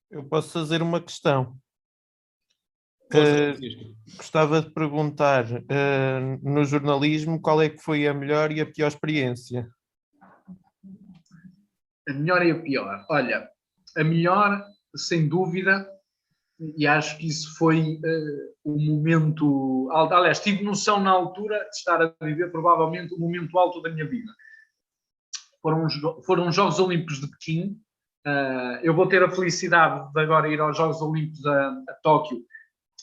Eu posso fazer uma questão. Francisco. Gostava de perguntar, no jornalismo, qual é que foi a melhor e a pior experiência? A melhor e a pior. Olha, a melhor, sem dúvida, e acho que isso foi o momento... Aliás, tive noção na altura de estar a viver provavelmente o momento alto da minha vida. Foram os Jogos Olímpicos de Pequim. Eu vou ter a felicidade de agora ir aos Jogos Olímpicos a Tóquio,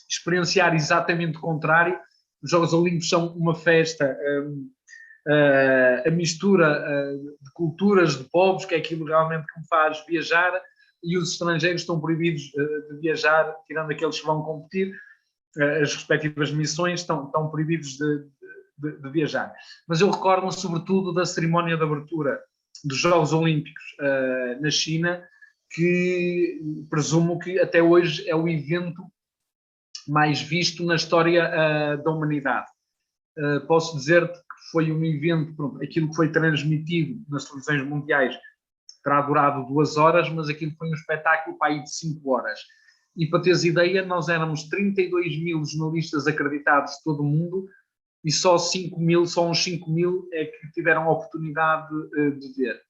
experienciar exatamente o contrário. Os Jogos Olímpicos são uma festa, a mistura de culturas, de povos, que é aquilo realmente que me faz viajar, e os estrangeiros estão proibidos de viajar, tirando aqueles que vão competir, as respectivas missões estão proibidos de viajar. Mas eu recordo-me sobretudo da cerimónia de abertura dos Jogos Olímpicos na China, que presumo que até hoje é o evento mais visto na história da humanidade. Posso dizer-te que foi um evento, aquilo que foi transmitido nas televisões mundiais terá durado 2 horas, mas aquilo foi um espetáculo para aí de 5 horas. E para teres ideia, nós éramos 32 mil jornalistas acreditados de todo o mundo, e só uns 5 mil é que tiveram a oportunidade de ver.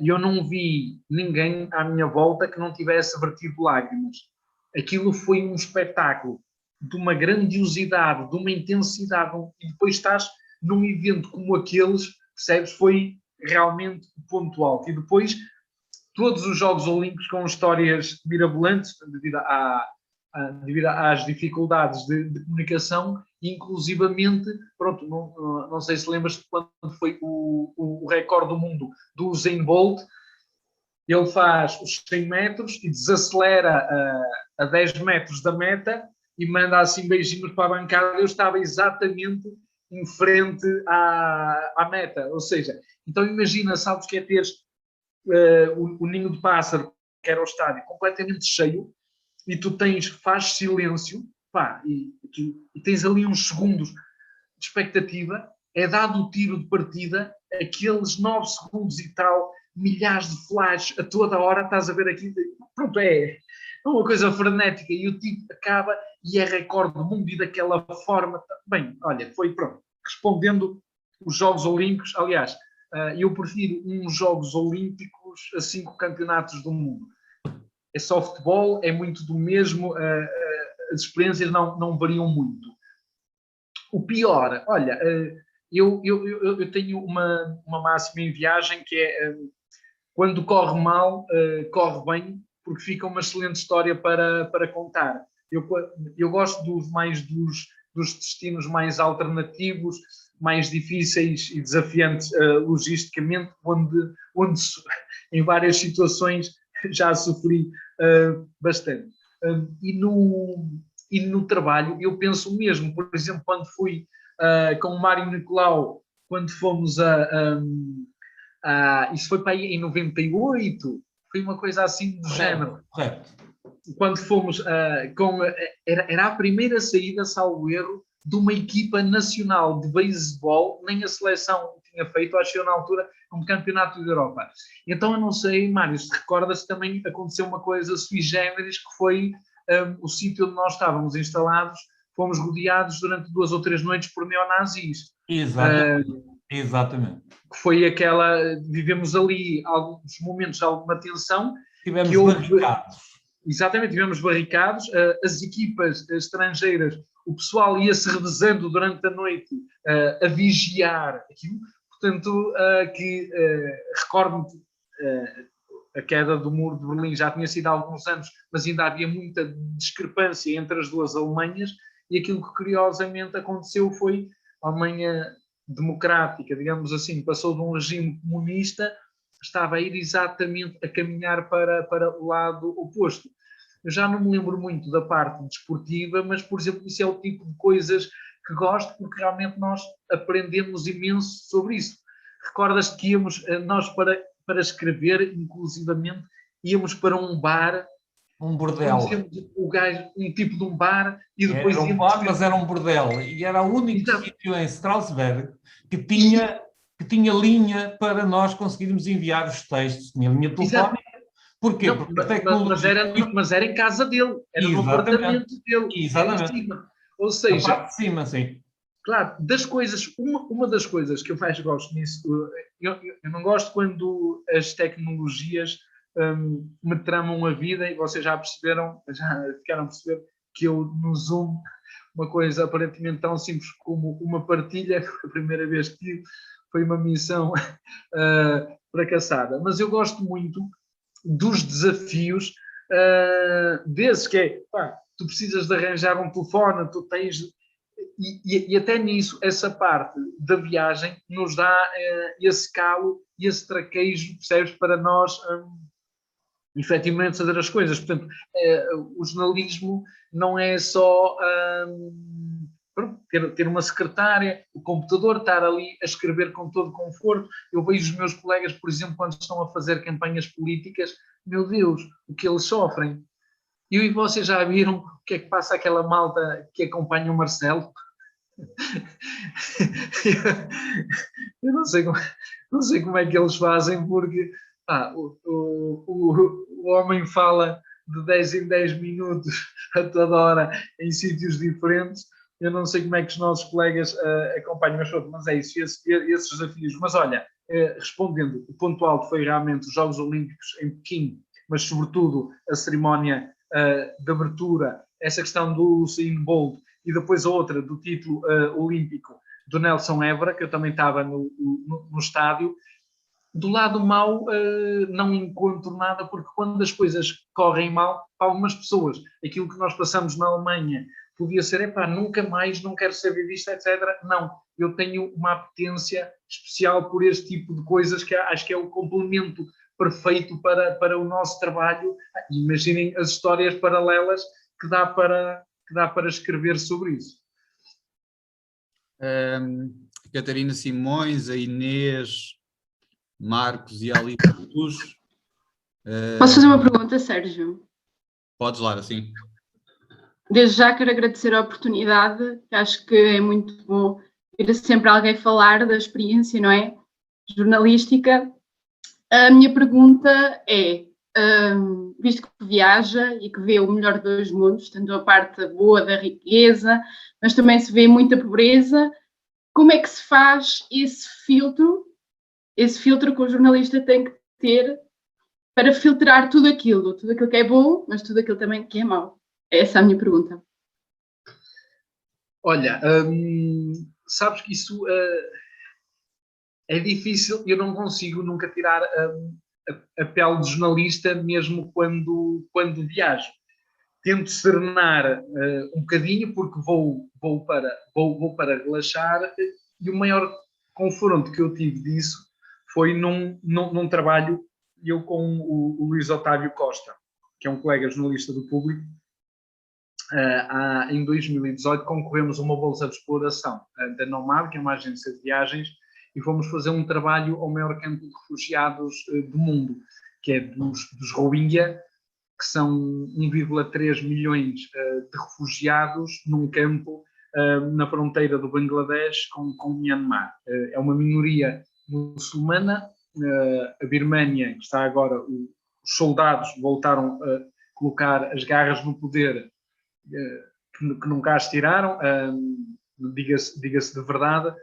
E eu não vi ninguém à minha volta que não tivesse vertido lágrimas. Aquilo foi um espetáculo de uma grandiosidade, de uma intensidade, e depois estás num evento como aqueles, percebes, foi realmente o ponto alto. E depois, todos os Jogos Olímpicos com histórias mirabolantes, devido às dificuldades de comunicação, inclusivamente, não sei se lembras de quando foi o recorde do mundo do Usain Bolt. Ele faz os 100 metros e desacelera a 10 metros da meta e manda assim beijinhos para a bancada. Eu estava exatamente em frente à meta, ou seja, então imagina, sabes que é teres o ninho de pássaro, que era o estádio, completamente cheio, e tu fazes silêncio, e tens ali uns segundos de expectativa, é dado o tiro de partida, aqueles 9 segundos e tal, milhares de flashes a toda hora, estás a ver aqui, é uma coisa frenética, e o tipo acaba e é recorde do mundo, e daquela forma, bem, olha, foi respondendo os Jogos Olímpicos. Aliás, eu prefiro uns Jogos Olímpicos a 5 campeonatos do mundo. É só futebol, é muito do mesmo, as experiências não variam muito. O pior, olha, eu tenho uma máxima em viagem que é quando corre mal, corre bem, porque fica uma excelente história para contar. Eu gosto dos destinos mais alternativos, mais difíceis e desafiantes logisticamente, onde em várias situações já sofri bastante. E no trabalho eu penso o mesmo. Por exemplo, quando fui com o Mário Nicolau, quando fomos isso foi para aí em 98, foi uma coisa assim do género. Correto. Quando fomos era a primeira saída, salvo erro, de uma equipa nacional de beisebol, nem a seleção tinha feito, acho eu na altura, um campeonato da Europa. Então eu não sei, Mário, se recordas, também aconteceu uma coisa sui generis, que foi o sítio onde nós estávamos instalados, fomos rodeados durante 2 ou 3 noites por neonazis. Exatamente. Que foi vivemos ali alguns momentos de alguma tensão, Tivemos que houve... barricados. Exatamente, tivemos barricados, as equipas estrangeiras, o pessoal ia-se revezando durante a noite a vigiar aquilo. Portanto, recordo-me a queda do muro de Berlim já tinha sido há alguns anos, mas ainda havia muita discrepância entre as duas Alemanhas, e aquilo que curiosamente aconteceu foi a Alemanha democrática, digamos assim, passou de um regime comunista, estava a ir exatamente a caminhar para o lado oposto. Eu já não me lembro muito da parte desportiva, mas, por exemplo, isso é o tipo de coisas que gosto, porque realmente nós aprendemos imenso sobre isso. Recordas-te que íamos, nós para escrever, inclusivamente, íamos para um bar, um bordel. O gajo, um tipo de um bar, e depois era um bar, mas era um bordel. E era o único sítio em Strasbourg que tinha linha para nós conseguirmos enviar os textos. Tinha linha telefónica. Porquê? Não, porque a tecnologia... mas era em casa dele, era no apartamento dele. Exatamente. Em cima. Ou seja, a parte de cima, sim. Claro, das coisas, uma das coisas que eu mais gosto nisso, eu não gosto quando as tecnologias me tramam a vida, e vocês já perceberam, já ficaram a perceber que eu no Zoom, uma coisa aparentemente tão simples como uma partilha, a primeira vez que tive, foi uma missão fracassada. Mas eu gosto muito dos desafios desses, que é, pá, tu precisas de arranjar um telefone, tu tens... E até nisso, essa parte da viagem nos dá esse calo e esse traquejo, percebes, para nós efetivamente fazer as coisas. Portanto, o jornalismo não é só ter uma secretária, o computador, estar ali a escrever com todo conforto. Eu vejo os meus colegas, por exemplo, quando estão a fazer campanhas políticas, meu Deus, o que eles sofrem. E vocês já viram o que é que passa aquela malta que acompanha o Marcelo? Eu não sei como é que eles fazem, porque o homem fala de 10 em 10 minutos a toda hora em sítios diferentes. Eu não sei como é que os nossos colegas acompanham, mas é isso, esses desafios. Mas olha, respondendo, o ponto alto foi realmente os Jogos Olímpicos em Pequim, mas sobretudo a cerimónia de abertura, essa questão do Usain Bolt, e depois a outra do título olímpico do Nelson Évora, que eu também estava no estádio. Do lado mau não encontro nada, porque quando as coisas correm mal, para algumas pessoas, aquilo que nós passamos na Alemanha podia ser, nunca mais, não quero saber disto, etc. Não, eu tenho uma apetência especial por este tipo de coisas, que acho que é o complemento perfeito para o nosso trabalho. Imaginem as histórias paralelas que dá para escrever sobre isso. Catarina Simões, a Inês, Marcos e a Alice Cruz. Posso fazer uma pergunta, Sérgio? Podes, Lara, sim. Desde já quero agradecer a oportunidade, que acho que é muito bom vir sempre alguém falar da experiência, não é? Jornalística. A minha pergunta é, visto que viaja e que vê o melhor dos dois mundos, tanto a parte boa da riqueza, mas também se vê muita pobreza, como é que se faz esse filtro que o jornalista tem que ter para filtrar tudo aquilo que é bom, mas tudo aquilo também que é mau? Essa é a minha pergunta. Olha, sabes que isso é difícil, eu não consigo nunca tirar a pele de jornalista, mesmo quando viajo. Tento serenar um bocadinho, porque vou para relaxar, e o maior confronto que eu tive disso foi num trabalho, eu com o Luís Otávio Costa, que é um colega jornalista do Público. Em 2018 concorremos a uma bolsa de exploração da Nomad, que é uma agência de viagens, e fomos fazer um trabalho ao maior campo de refugiados do mundo, que é dos Rohingya, que são 1,3 milhões de refugiados num campo na fronteira do Bangladesh com Myanmar. É uma minoria muçulmana. A Birmânia, que está agora, os soldados voltaram a colocar as garras no poder, que nunca as tiraram, diga-se de verdade.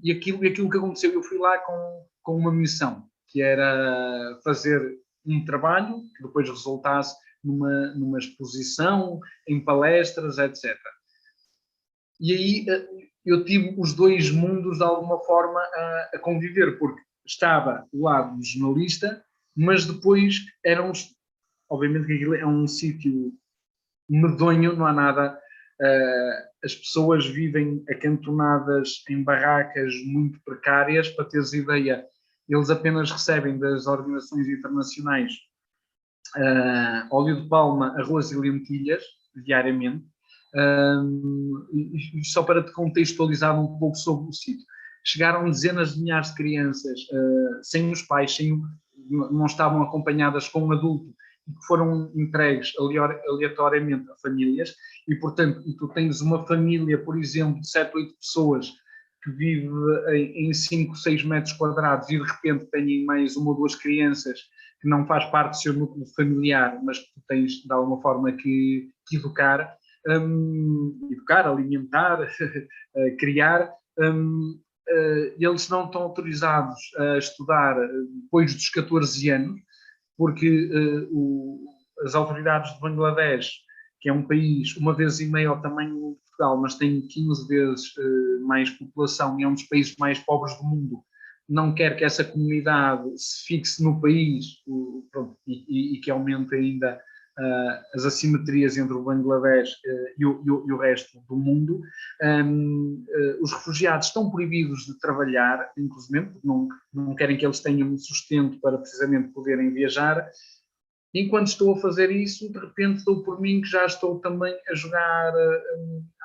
E aquilo que aconteceu, eu fui lá com uma missão, que era fazer um trabalho que depois resultasse numa exposição, em palestras, etc. E aí eu tive os dois mundos de alguma forma a conviver, porque estava do lado do jornalista, mas depois obviamente que aquilo é um sítio medonho, não há nada, as pessoas vivem acantonadas em barracas muito precárias. Para teres ideia, eles apenas recebem das organizações internacionais óleo de palma, arroz e lentilhas diariamente. Só para te contextualizar um pouco sobre o sítio, chegaram dezenas de milhares de crianças sem os pais, não estavam acompanhadas com um adulto, e que foram entregues aleatoriamente a famílias, e portanto tu tens uma família, por exemplo, de 7, 8 pessoas que vive em 5, 6 metros quadrados e de repente têm mais uma ou duas crianças que não faz parte do seu núcleo familiar, mas que tu tens de alguma forma que educar, alimentar, criar. Eles não estão autorizados a estudar depois dos 14 anos, porque as autoridades de Bangladesh, que é um país 1,5 vezes ao tamanho de Portugal, mas tem 15 vezes mais população e é um dos países mais pobres do mundo, não quer que essa comunidade se fixe no país, e que aumente ainda as assimetrias entre o Bangladesh e o resto do mundo. Os refugiados estão proibidos de trabalhar, inclusive, porque não querem que eles tenham sustento para precisamente poderem viajar. Enquanto estou a fazer isso, de repente dou por mim que já estou também a jogar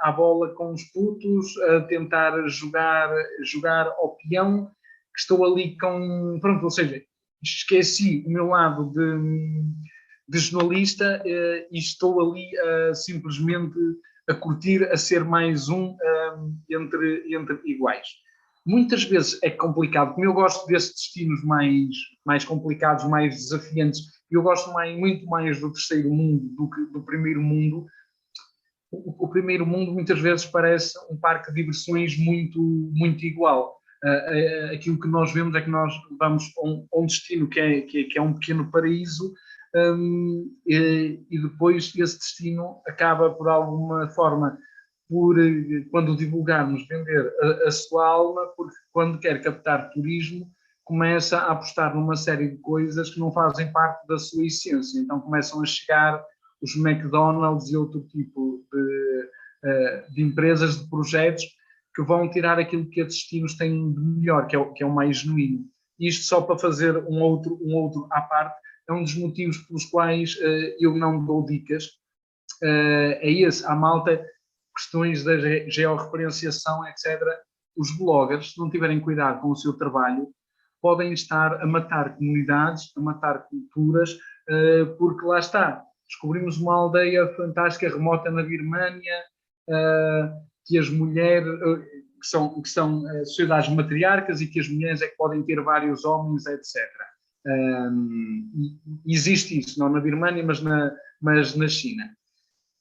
à bola com os putos, a tentar jogar ao peão, que estou ali com... Pronto, ou seja, esqueci o meu lado de jornalista e estou ali simplesmente a curtir, a ser mais um entre iguais. Muitas vezes é complicado, como eu gosto desses destinos mais complicados, mais desafiantes. Eu gosto muito mais do terceiro mundo do que do primeiro mundo. O primeiro mundo muitas vezes parece um parque de diversões muito, muito igual. Aquilo que nós vemos é que nós vamos a um destino que é um pequeno paraíso, e depois esse destino acaba por alguma forma, quando divulgarmos, vender a sua alma, porque quando quer captar turismo começa a apostar numa série de coisas que não fazem parte da sua essência. Então começam a chegar os McDonald's e outro tipo de empresas, de projetos que vão tirar aquilo que a destinos têm de melhor, que é o mais genuíno. Isto só para fazer um outro à parte, é um dos motivos pelos quais eu não dou dicas. É esse, à malta, questões da georreferenciação, etc. Os bloggers, se não tiverem cuidado com o seu trabalho, podem estar a matar comunidades, a matar culturas, porque lá está, descobrimos uma aldeia fantástica, remota na Birmânia, que as mulheres, que são sociedades matriarcas, e que as mulheres é que podem ter vários homens, etc. Existe isso, não na Birmânia, mas na China.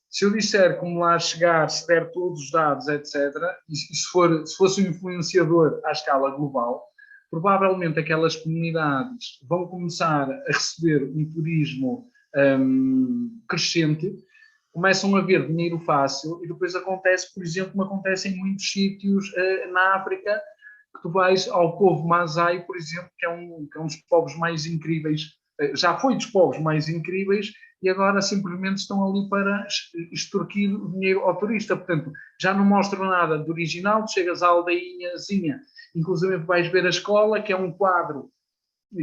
Se eu disser como lá chegar, se der todos os dados, etc., e se fosse um influenciador à escala global, provavelmente aquelas comunidades vão começar a receber um turismo crescente, começam a ver dinheiro fácil, e depois acontece, por exemplo, como acontece em muitos sítios na África, que tu vais ao povo Maasai, por exemplo, que é um dos povos mais incríveis, já foi dos povos mais incríveis, e agora simplesmente estão ali para extorquir o dinheiro ao turista. Portanto, já não mostram nada de original, tu chegas à aldeinhazinha, inclusive vais ver a escola, que é um quadro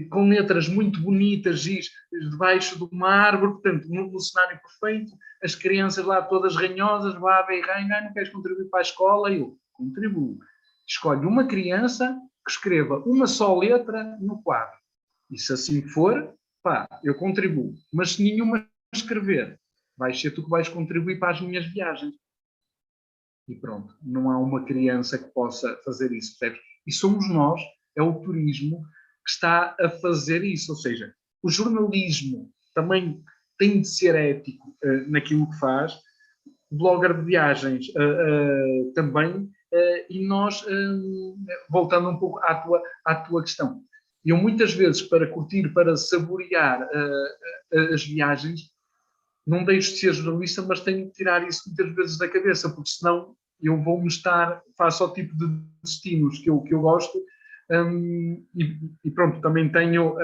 com letras muito bonitas, debaixo de uma árvore, portanto, no cenário perfeito, as crianças lá todas ranhosas, baba e ranha, não queres contribuir para a escola? Eu contribuo. Escolhe uma criança que escreva uma só letra no quadro. E se assim for, eu contribuo. Mas se nenhuma escrever, vais ser tu que vais contribuir para as minhas viagens. E pronto, não há uma criança que possa fazer isso, percebes? E somos nós, é o turismo, que está a fazer isso. Ou seja, o jornalismo também tem de ser ético naquilo que faz, o blogger de viagens também, e nós, voltando um pouco à tua questão, Eu muitas vezes, para curtir, para saborear as viagens, não deixo de ser jornalista, mas tenho que tirar isso muitas vezes da cabeça, porque senão eu vou-me estar, faço ao tipo de destinos que eu gosto, e pronto, também tenho,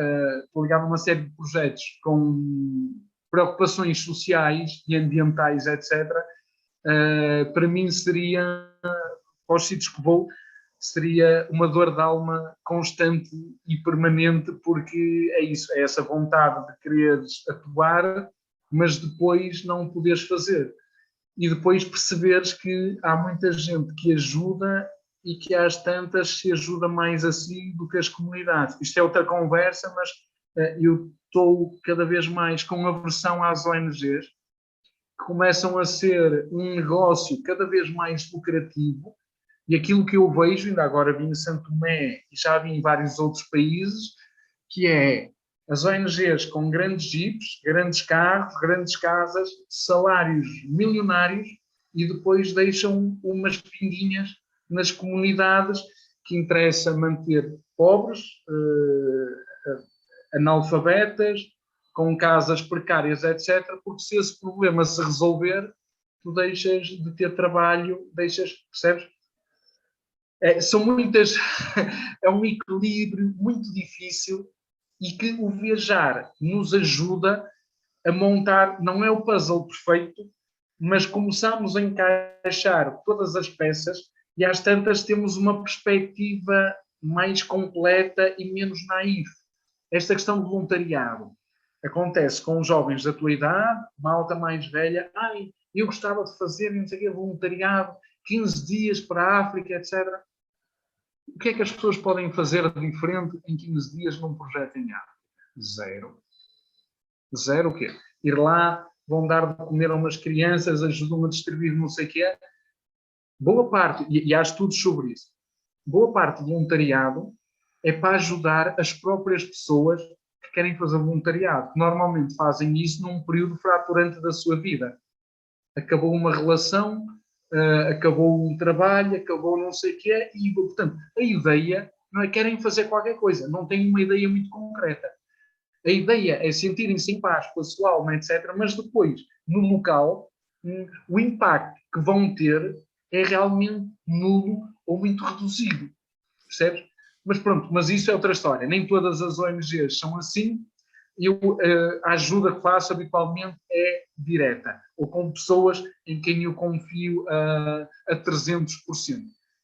estou ligado a uma série de projetos com preocupações sociais e ambientais, etc. Para mim seria, para os sítios que vou, seria uma dor de alma constante e permanente, porque é isso, é essa vontade de quereres atuar, mas depois não poderes fazer. E depois perceberes que há muita gente que ajuda e que às tantas se ajuda mais assim do que as comunidades. Isto é outra conversa, mas eu estou cada vez mais com aversão às ONGs, que começam a ser um negócio cada vez mais lucrativo, e aquilo que eu vejo, ainda agora vi em Santo Tomé e já vi em vários outros países, que é as ONGs com grandes jipes, grandes carros, grandes casas, salários milionários, e depois deixam umas pinguinhas nas comunidades, que interessa manter pobres, analfabetas, com casas precárias, etc. Porque se esse problema se resolver, tu deixas de ter trabalho, percebes? São muitas, é um equilíbrio muito difícil, e que o viajar nos ajuda a montar, não é o puzzle perfeito, mas começamos a encaixar todas as peças, e às tantas temos uma perspectiva mais completa e menos naif. Esta questão do voluntariado acontece com os jovens da tua idade, malta mais velha, eu gostava de fazer, não sei o quê, voluntariado, 15 dias para a África, etc. O que é que as pessoas podem fazer de diferente em 15 dias num projeto em África? Zero. Zero o quê? Ir lá, vão dar de comer a umas crianças, ajudam a distribuir não sei o quê. Boa parte, e há estudos sobre isso, boa parte do voluntariado é para ajudar as próprias pessoas que querem fazer voluntariado, que normalmente fazem isso num período fraturante da sua vida. Acabou uma relação, acabou um trabalho, acabou não sei o quê, e, portanto, a ideia não é que querem fazer qualquer coisa, não têm uma ideia muito concreta. A ideia é sentirem-se em paz com a sua alma, etc., mas depois, no local, o impacto que vão ter é realmente nulo ou muito reduzido, percebes? Mas pronto, mas isso é outra história. Nem todas as ONGs são assim. A ajuda que faço habitualmente é direta, ou com pessoas em quem eu confio a 300%.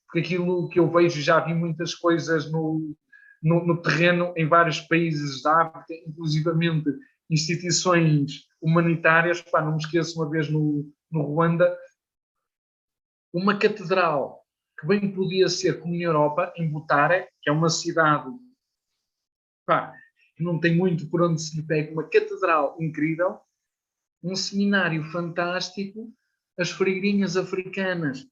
Porque aquilo que eu vejo, já vi muitas coisas no terreno em vários países da África, inclusivamente instituições humanitárias. Não me esqueço, uma vez no Ruanda, uma catedral que bem podia ser como na Europa, em Butare, que é uma cidade que não tem muito por onde se lhe pega, uma catedral incrível, um seminário fantástico, as freiguinhas africanas,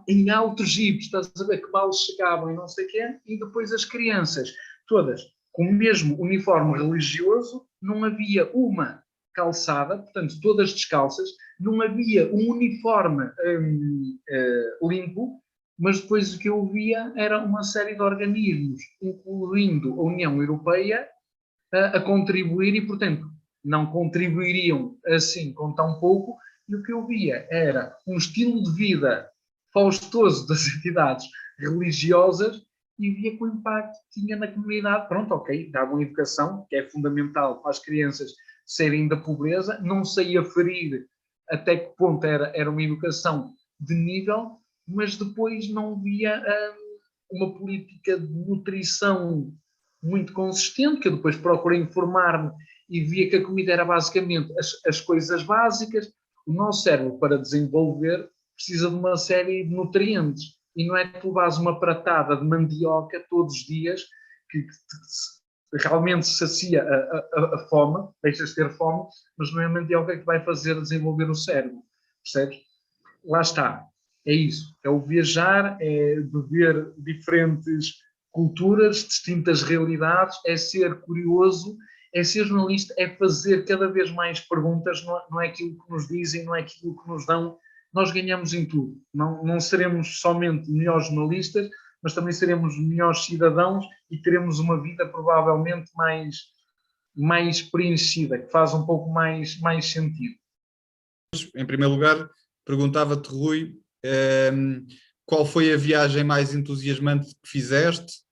em altos jipes, estás a ver, que mal chegavam e não sei o quê, e depois as crianças, todas com o mesmo uniforme religioso, não havia uma calçada, portanto, todas descalças, não havia um uniforme limpo, mas depois o que eu via era uma série de organismos, incluindo a União Europeia, a contribuir, e, portanto, não contribuiriam assim com tão pouco, e o que eu via era um estilo de vida faustoso das entidades religiosas, e via que o impacto que tinha na comunidade. Pronto, ok, davam educação, que é fundamental para as crianças saírem da pobreza, não sei aferir até que ponto era uma educação de nível, mas depois não via uma política de nutrição muito consistente, que eu depois procurei informar-me e via que a comida era basicamente as coisas básicas. O nosso cérebro, para desenvolver, precisa de uma série de nutrientes, e não é que tu levas uma pratada de mandioca todos os dias que realmente sacia a fome, deixas de ter fome, mas não é a mandioca que vai fazer desenvolver o cérebro, percebes? Lá está, é isso, é o viajar, é beber diferentes culturas, distintas realidades, é ser curioso, é ser jornalista, é fazer cada vez mais perguntas, não é aquilo que nos dizem, não é aquilo que nos dão. Nós ganhamos em tudo, não seremos somente melhores jornalistas, mas também seremos melhores cidadãos e teremos uma vida provavelmente mais preenchida, que faz um pouco mais sentido. Em primeiro lugar, perguntava-te, Rui, qual foi a viagem mais entusiasmante que fizeste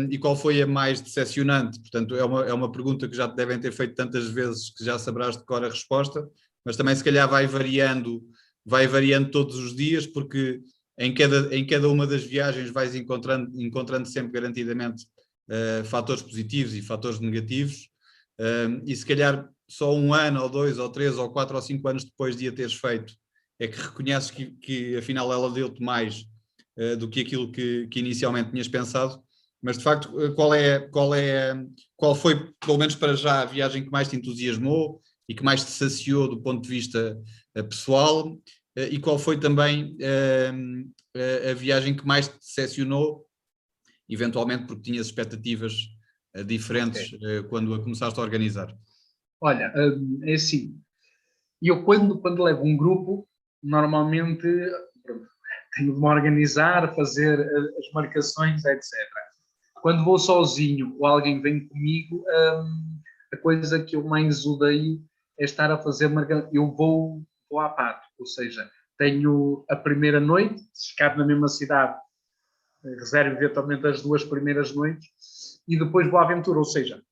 e qual foi a mais decepcionante? Portanto, é uma pergunta que já te devem ter feito tantas vezes que já saberás de cor a resposta, mas também se calhar vai variando todos os dias, porque em cada uma das viagens vais encontrando sempre garantidamente fatores positivos e fatores negativos, e se calhar só 1 ano, ou 2, ou 3, ou 4, ou 5 anos depois de a teres feito, é que reconheces que afinal ela deu-te mais do que aquilo que inicialmente tinhas pensado. Mas de facto, qual foi, pelo menos para já, a viagem que mais te entusiasmou e que mais te saciou do ponto de vista pessoal, e qual foi também a viagem que mais te decepcionou, eventualmente porque tinhas expectativas diferentes quando a começaste a organizar? Olha, é assim, eu quando levo um grupo, normalmente pronto, tenho de me organizar, fazer as marcações, etc. Quando vou sozinho ou alguém vem comigo, a coisa que eu mais odeio é estar a fazer eu vou à parte, ou seja, tenho a primeira noite, se ficar na mesma cidade, reservo eventualmente as 2 primeiras noites e depois vou à aventura, ou seja,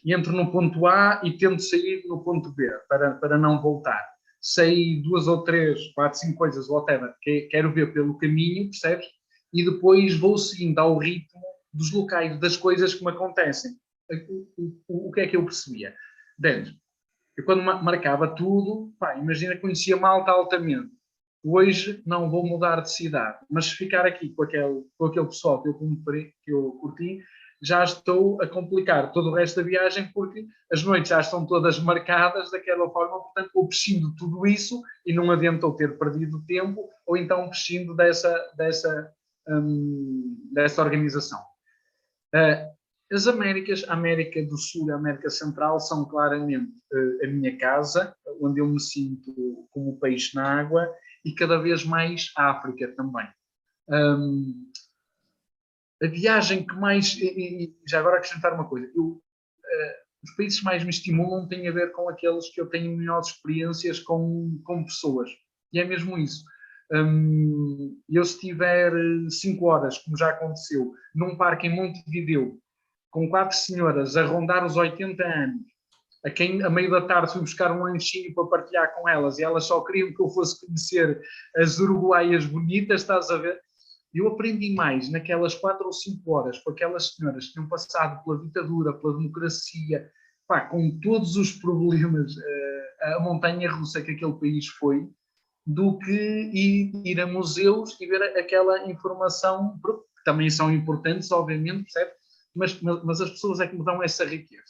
entro no ponto A e tento sair no ponto B, para não voltar. Sei 2 ou 3, 4, 5 coisas, whatever, que quero ver pelo caminho, percebes? E depois vou seguindo ao ritmo dos locais, das coisas que me acontecem. O que é que eu percebia? Dentro, eu quando marcava tudo, imagina que conhecia Malta altamente. Hoje não vou mudar de cidade, mas se ficar aqui com aquele pessoal que eu curti, já estou a complicar todo o resto da viagem, porque as noites já estão todas marcadas daquela forma, portanto eu prescindo de tudo isso e não adiantou ter perdido tempo, ou então prescindo dessa organização. As Américas, a América do Sul e a América Central são claramente a minha casa, onde eu me sinto como peixe na água, e cada vez mais a África também. A viagem que mais... E já agora acrescentar uma coisa. Os países que mais me estimulam têm a ver com aqueles que eu tenho melhores experiências com pessoas. E é mesmo isso. Eu se tiver 5 horas, como já aconteceu, num parque em Montevideo, com 4 senhoras a rondar os 80 anos, a quem a meio da tarde fui buscar um lanchinho para partilhar com elas, e elas só queriam que eu fosse conhecer as uruguaias bonitas, estás a ver? Eu aprendi mais naquelas 4 ou 5 horas com aquelas senhoras que tinham passado pela ditadura, pela democracia, com todos os problemas, a montanha-russa que aquele país foi, do que ir a museus e ver aquela informação, que também são importantes, obviamente, percebe? Mas as pessoas é que me dão essa riqueza.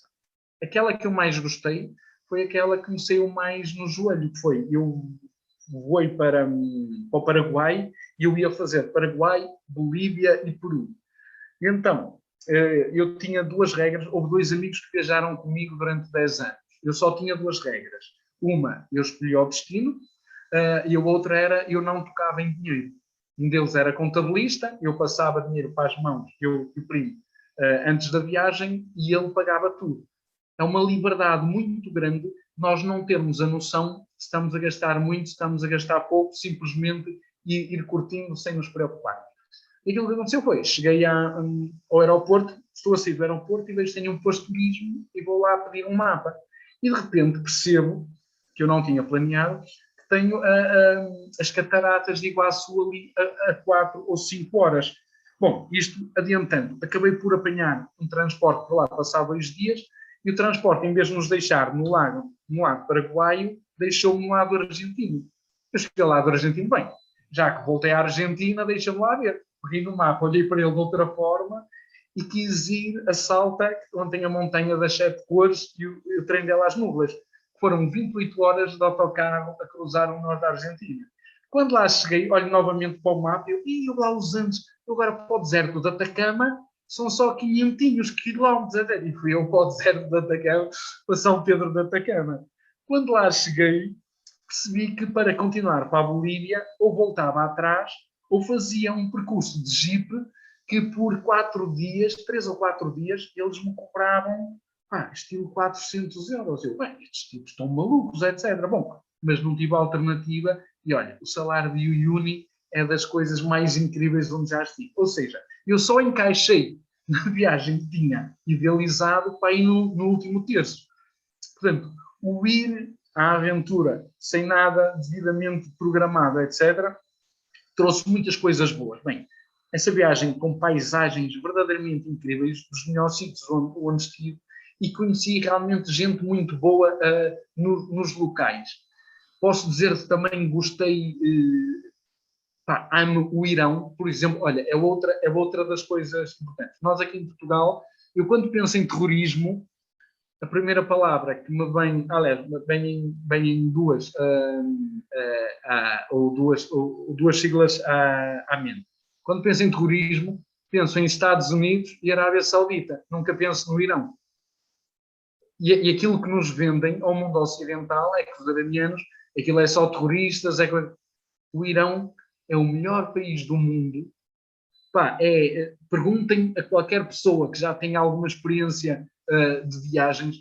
Aquela que eu mais gostei foi aquela que me saiu mais no joelho, que foi, eu voei para o Paraguai e eu ia fazer Paraguai, Bolívia e Peru. E então, eu tinha 2 regras, houve 2 amigos que viajaram comigo durante 10 anos. Eu só tinha 2 regras. Uma, eu escolhi o destino, e a outra era, eu não tocava em dinheiro. Um deles era contabilista, eu passava dinheiro para as mãos, eu e o primo, antes da viagem, e ele pagava tudo. É uma liberdade muito grande nós não termos a noção se estamos a gastar muito, se estamos a gastar pouco, simplesmente ir curtindo sem nos preocupar. E aquilo que aconteceu foi, cheguei ao aeroporto, estou a sair do aeroporto e vejo que tenho um posto de turismo e vou lá pedir um mapa. E de repente percebo, que eu não tinha planeado, que tenho as cataratas de Iguaçu ali a 4 ou 5 horas. Bom, isto adiantando, acabei por apanhar um transporte para lá, passar 2 dias, e o transporte, em vez de nos deixar no lado paraguaio, deixou-me no lado argentino. Eu cheguei ao lado argentino, bem, já que voltei à Argentina, deixa-me lá ver. Peguei no mapa, olhei para ele de outra forma e quis ir a Salta, onde tem a montanha das 7 cores e o trem dela às nuvens. Foram 28 horas de autocarro a cruzar o norte da Argentina. Quando lá cheguei, olho novamente para o mapa e eu lá os Andes, agora para o deserto de Atacama, são só 500 quilómetros, e fui eu para o deserto de Atacama, para São Pedro de Atacama. Quando lá cheguei, percebi que para continuar para a Bolívia, ou voltava atrás, ou fazia um percurso de Jeep que por 4 dias, 3 ou 4 dias, eles me cobravam, estilo 400 euros. Eu, bem, estes tipos estão malucos, etc. Bom, mas não tive alternativa e olha, o salário de Uni é das coisas mais incríveis onde já estive. Ou seja, eu só encaixei na viagem que tinha idealizado para ir no último terço. Portanto, o ir à aventura sem nada devidamente programado, etc., trouxe muitas coisas boas. Bem, essa viagem com paisagens verdadeiramente incríveis, dos melhores sítios onde estive, e conheci realmente gente muito boa nos locais. Posso dizer que também gostei, amo o Irão, por exemplo. Olha, é outra das coisas importantes. Nós aqui em Portugal, eu quando penso em terrorismo, a primeira palavra que me vem, aliás, vem em duas, ou duas siglas à mente. Quando penso em terrorismo, penso em Estados Unidos e Arábia Saudita, nunca penso no Irão. E aquilo que nos vendem ao mundo ocidental é que os iranianos, aquilo é só terroristas, o Irão é o melhor país do mundo. Perguntem a qualquer pessoa que já tenha alguma experiência de viagens,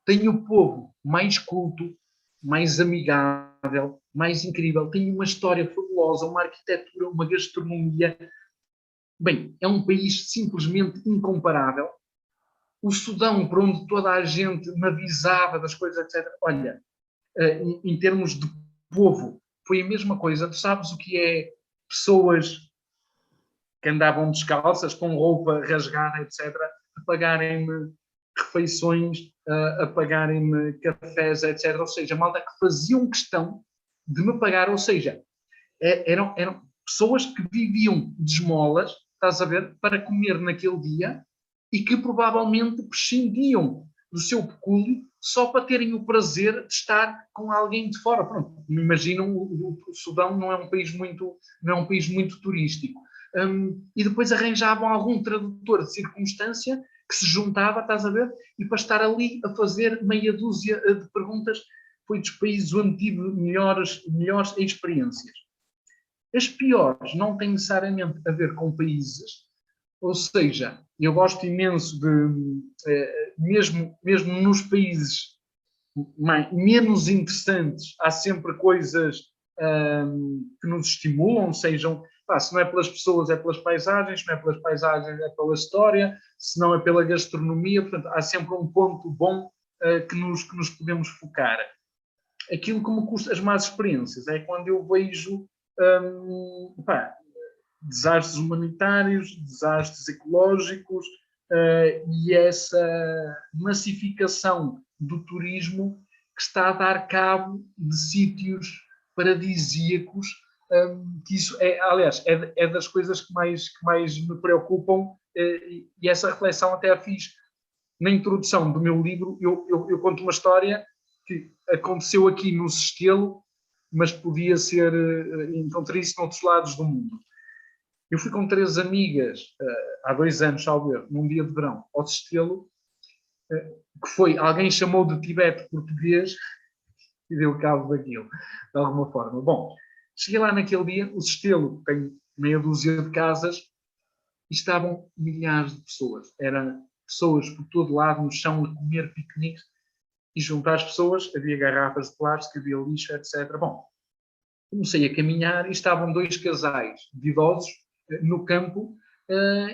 tem o povo mais culto, mais amigável, mais incrível, tem uma história fabulosa, uma arquitetura, uma gastronomia. Bem, é um país simplesmente incomparável. O Sudão, por onde toda a gente me avisava das coisas, etc. Olha, em termos de povo, foi a mesma coisa. Tu sabes o que é pessoas que andavam descalças, com roupa rasgada, etc., a pagarem-me refeições, a pagarem-me cafés, etc. Ou seja, malta que faziam questão de me pagar, ou seja, eram pessoas que viviam de esmolas, estás a ver, para comer naquele dia e que provavelmente prescindiam do seu pecúlio só para terem o prazer de estar com alguém de fora. Pronto, me imaginam, o Sudão não é um país muito turístico. E depois arranjavam algum tradutor de circunstância que se juntava, estás a ver, e para estar ali a fazer meia dúzia de perguntas. Foi dos países onde tive melhores experiências. As piores não têm necessariamente a ver com países, ou seja, eu gosto imenso de, mesmo nos países menos interessantes, há sempre coisas que nos estimulam, sejam, se não é pelas pessoas, é pelas paisagens, se não é pelas paisagens, é pela história, se não é pela gastronomia. Portanto, há sempre um ponto bom que nos podemos focar. Aquilo que me custa as más experiências é quando eu vejo desastres humanitários, desastres ecológicos e essa massificação do turismo que está a dar cabo de sítios paradisíacos, que isso aliás, é das coisas que mais me preocupam, e essa reflexão até a fiz na introdução do meu livro. Eu conto uma história que aconteceu aqui no Sestelo, mas podia ser, encontrei isso noutros lados do mundo. Eu fui com 3 amigas, há 2 anos, salvo erro, num dia de verão, ao Sestelo, que foi, alguém chamou de Tibete português e deu cabo daquilo, de alguma forma. Bom, cheguei lá naquele dia, o Sestelo tem meia dúzia de casas e estavam milhares de pessoas. Eram pessoas por todo lado, no chão, a comer piqueniques, e junto às pessoas havia garrafas de plástico, havia lixo, etc. Bom, comecei a caminhar e estavam 2 casais de idosos no campo,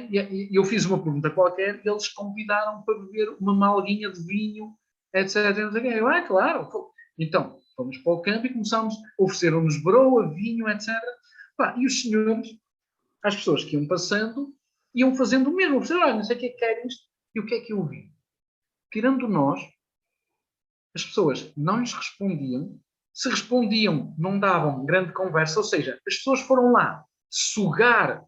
e eu fiz uma pergunta qualquer e eles convidaram para beber uma malguinha de vinho, etc. Eu, claro. Então, fomos para o campo e começámos, ofereceram-nos broa, vinho, etc. E os senhores, as pessoas que iam passando, iam fazendo o mesmo. Olha, não sei o que é que querem isto. E o que é que eu vi? Tirando nós, as pessoas não lhes respondiam. Se respondiam, não davam grande conversa. Ou seja, as pessoas foram lá sugar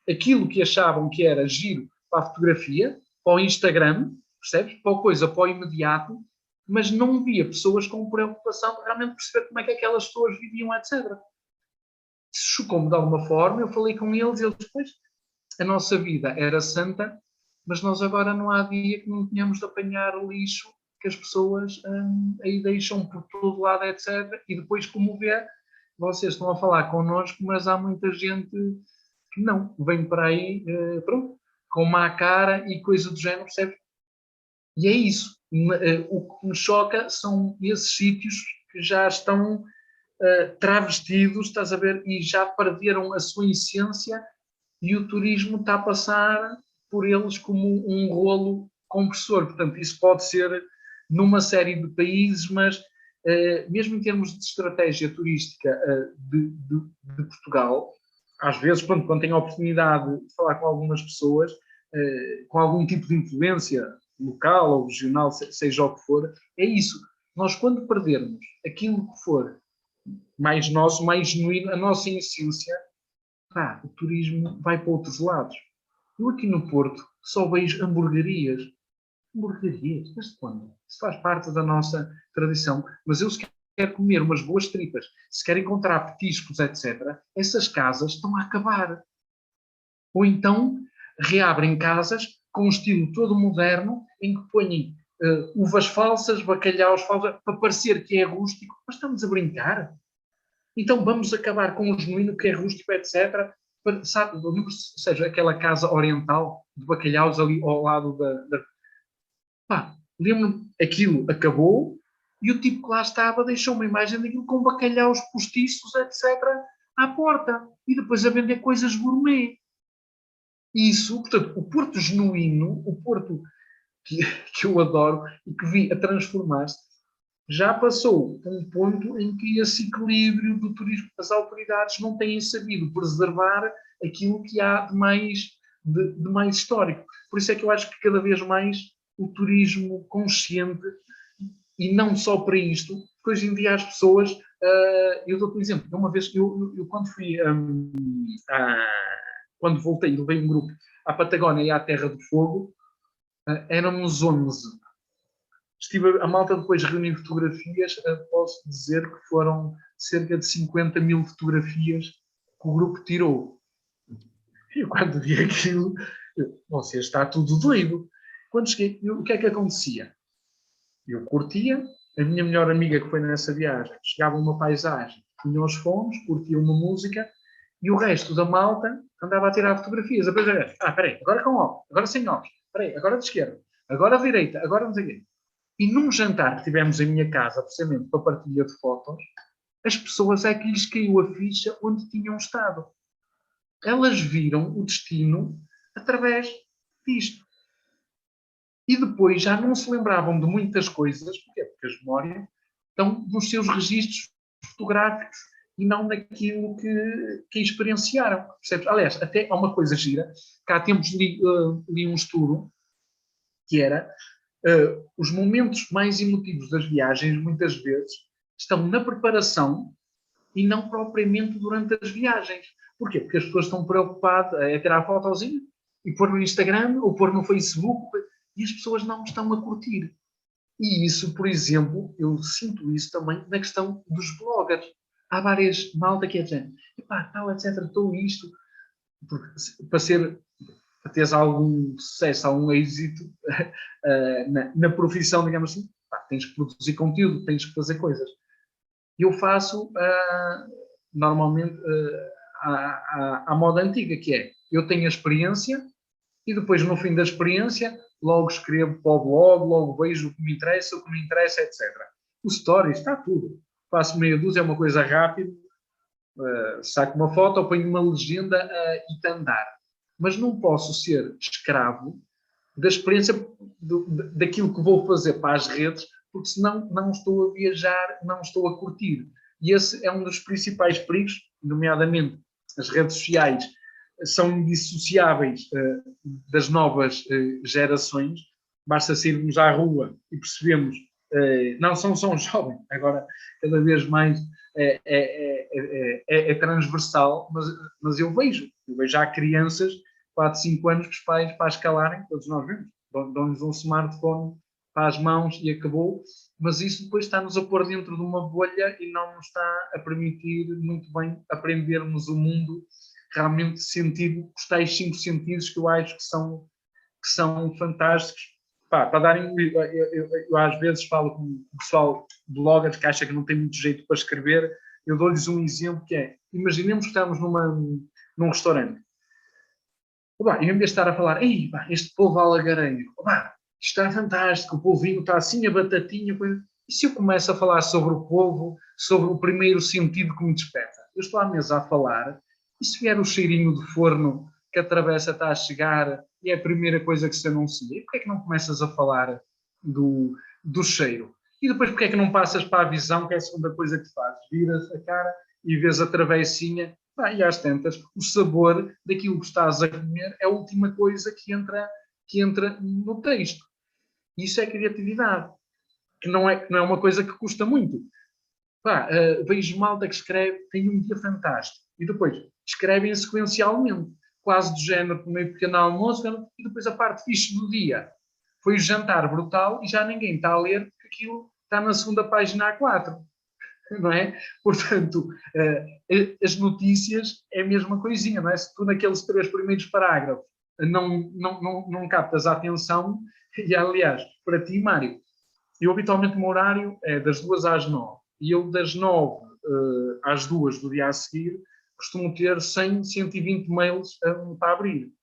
aquilo que achavam que era giro para a fotografia, para o Instagram, percebes? Para o imediato, mas não via pessoas com preocupação de realmente perceber como é que aquelas pessoas viviam, etc. Chocou-me de alguma forma. Eu falei com eles e eles, depois, a nossa vida era santa, mas nós agora não há dia que não tenhamos de apanhar o lixo que as pessoas aí deixam por todo lado, etc. E depois, como vê, vocês estão a falar connosco, mas há muita gente que não, vem para aí, pronto, com má cara e coisa do género, percebe? E é isso. O que me choca são esses sítios que já estão travestidos, estás a ver, e já perderam a sua essência e o turismo está a passar por eles como um rolo compressor. Portanto, isso pode ser numa série de países, mas mesmo em termos de estratégia turística de Portugal, às vezes, quando tenho a oportunidade de falar com algumas pessoas, com algum tipo de influência local ou regional, seja o que for, é isso. Nós, quando perdermos aquilo que for mais nosso, mais genuíno, a nossa essência, o turismo vai para outros lados. Eu aqui no Porto só vejo hamburguerias. Hamburguerias? Desde quando? Isso faz parte da nossa tradição. Mas eu, se quero comer umas boas tripas, se quero encontrar petiscos, etc., essas casas estão a acabar. Ou então reabrem casas com um estilo todo moderno, em que põem uvas falsas, bacalhaus falsos, para parecer que é rústico. Mas estamos a brincar? Então vamos acabar com o genuíno que é rústico, etc. Sabe, ou seja, aquela casa oriental de bacalhaus ali ao lado lembro-me, aquilo acabou e o tipo que lá estava deixou uma imagem daquilo com bacalhaus postiços, etc. à porta. E depois a vender coisas gourmet. Isso, portanto, o Porto genuíno, o Porto que eu adoro e que vi a transformar-se, já passou a um ponto em que esse equilíbrio do turismo, as autoridades não têm sabido preservar aquilo que há de mais histórico. Por isso é que eu acho que cada vez mais o turismo consciente, e não só para isto, porque hoje em dia as pessoas, eu dou-te um exemplo, uma vez, eu quando fui, quando voltei, levei um grupo à Patagónia e à Terra do Fogo, éramos 11. A malta depois reuniu fotografias, posso dizer que foram cerca de 50 mil fotografias que o grupo tirou. E eu, quando vi aquilo, você está tudo doido. Quando cheguei, o que é que acontecia? Eu curtia, a minha melhor amiga que foi nessa viagem, chegava uma paisagem, punha os fones, curtia uma música, e o resto da malta andava a tirar fotografias. Depois era, espera aí, agora com óculos, agora sem óculos, espera aí, agora de esquerda, agora de direita, agora não sei o quê. E num jantar que tivemos em minha casa, precisamente para partilha de fotos, as pessoas é que lhes caiu a ficha onde tinham estado. Elas viram o destino através disto. E depois já não se lembravam de muitas coisas, porque as memórias estão nos seus registros fotográficos e não naquilo que experienciaram. Percebes? Aliás, até há uma coisa gira, que há tempos li um estudo, que era os momentos mais emotivos das viagens, muitas vezes, estão na preparação e não propriamente durante as viagens. Porquê? Porque as pessoas estão preocupadas a tirar a fotozinha e pôr no Instagram ou pôr no Facebook, e as pessoas não estão a curtir. E isso, por exemplo, eu sinto isso também na questão dos bloggers. Há várias malta que é dizendo, tal, etc, estou isto, porque para teres algum sucesso, algum êxito na profissão, digamos assim, tens que produzir conteúdo, tens que fazer coisas. Eu faço, normalmente, à moda antiga, que é, eu tenho a experiência e depois, no fim da experiência, logo escrevo para o blog, logo vejo o que me interessa, o que me interessa, etc. O stories, está tudo. Faço meia dúzia, é uma coisa rápida, saco uma foto, ponho uma legenda e está a andar. Mas não posso ser escravo da experiência daquilo que vou fazer para as redes, porque senão não estou a viajar, não estou a curtir. E esse é um dos principais perigos, nomeadamente as redes sociais são indissociáveis das novas gerações. Basta sairmos à rua e percebemos, não são só jovens, agora cada vez mais é transversal, mas eu vejo há crianças 4, 5 anos que os pais, para escalarem, todos nós vemos, dão-lhes um smartphone para as mãos e acabou, mas isso depois está-nos a pôr dentro de uma bolha e não nos está a permitir muito bem aprendermos o mundo, realmente sentir os tais 5 sentidos que eu acho que são fantásticos. Para darem, eu às vezes falo com o pessoal bloggers que acha que não tem muito jeito para escrever, eu dou-lhes um exemplo que é, imaginemos que estamos num restaurante em vez de estar a falar, ei, este povo alagareiro, isto está fantástico, o polvinho está assim, a batatinha, e se eu começo a falar sobre o povo, sobre o primeiro sentido que me desperta? Eu estou à mesa a falar, e se vier o cheirinho de forno que a travessa está a chegar e é a primeira coisa que se anuncia, e porquê é que não começas a falar do cheiro? E depois porquê é que não passas para a visão, que é a segunda coisa que fazes? Viras a cara e vês a travessinha, e às tantas, o sabor daquilo que estás a comer é a última coisa que entra no texto. Isso é criatividade, que não é uma coisa que custa muito. Vejo malta que escreve, tem um dia fantástico, e depois escrevem sequencialmente, quase do género, meio pequeno almoço, e depois a parte fixe do dia. Foi o jantar brutal e já ninguém está a ler, porque aquilo está na segunda página A4. Não é? Portanto, as notícias é a mesma coisinha, não é? Se tu naqueles 3 primeiros parágrafos não captas a atenção, e aliás, para ti, Mário, eu habitualmente o meu horário é das 2 às 9, e eu das 9 às 2 do dia a seguir costumo ter 100, 120 mails para abrir.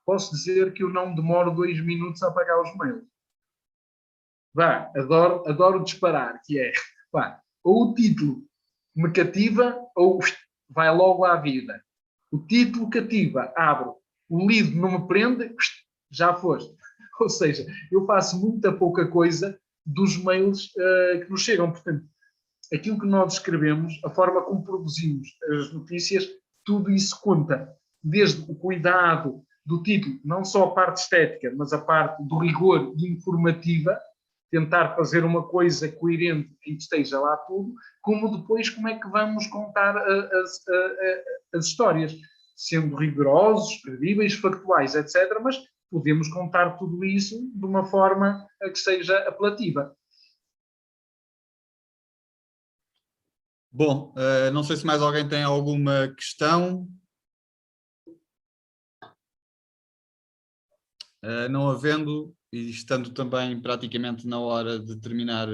Posso dizer que eu não demoro 2 minutos a apagar os mails. Adoro disparar, que é, ou o título me cativa, ou vai logo à vida. O título cativa, abro. O lido não me prende, já foste. Ou seja, eu faço muita pouca coisa dos mails que nos chegam. Portanto, aquilo que nós escrevemos, a forma como produzimos as notícias, tudo isso conta. Desde o cuidado do título, não só a parte estética, mas a parte do rigor informativa, tentar fazer uma coisa coerente em que esteja lá tudo, como depois como é que vamos contar as histórias, sendo rigorosos, credíveis, factuais, etc., mas podemos contar tudo isso de uma forma que seja apelativa. Bom, não sei se mais alguém tem alguma questão. Não havendo, e estando também praticamente na hora de terminar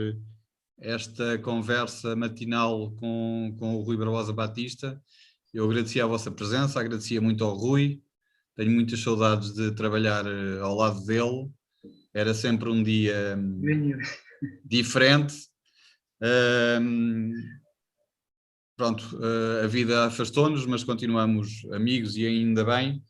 esta conversa matinal com o Rui Barbosa Batista, eu agradecia a vossa presença, agradecia muito ao Rui, tenho muitas saudades de trabalhar ao lado dele, era sempre um dia diferente. Pronto, a vida afastou-nos, mas continuamos amigos e ainda bem.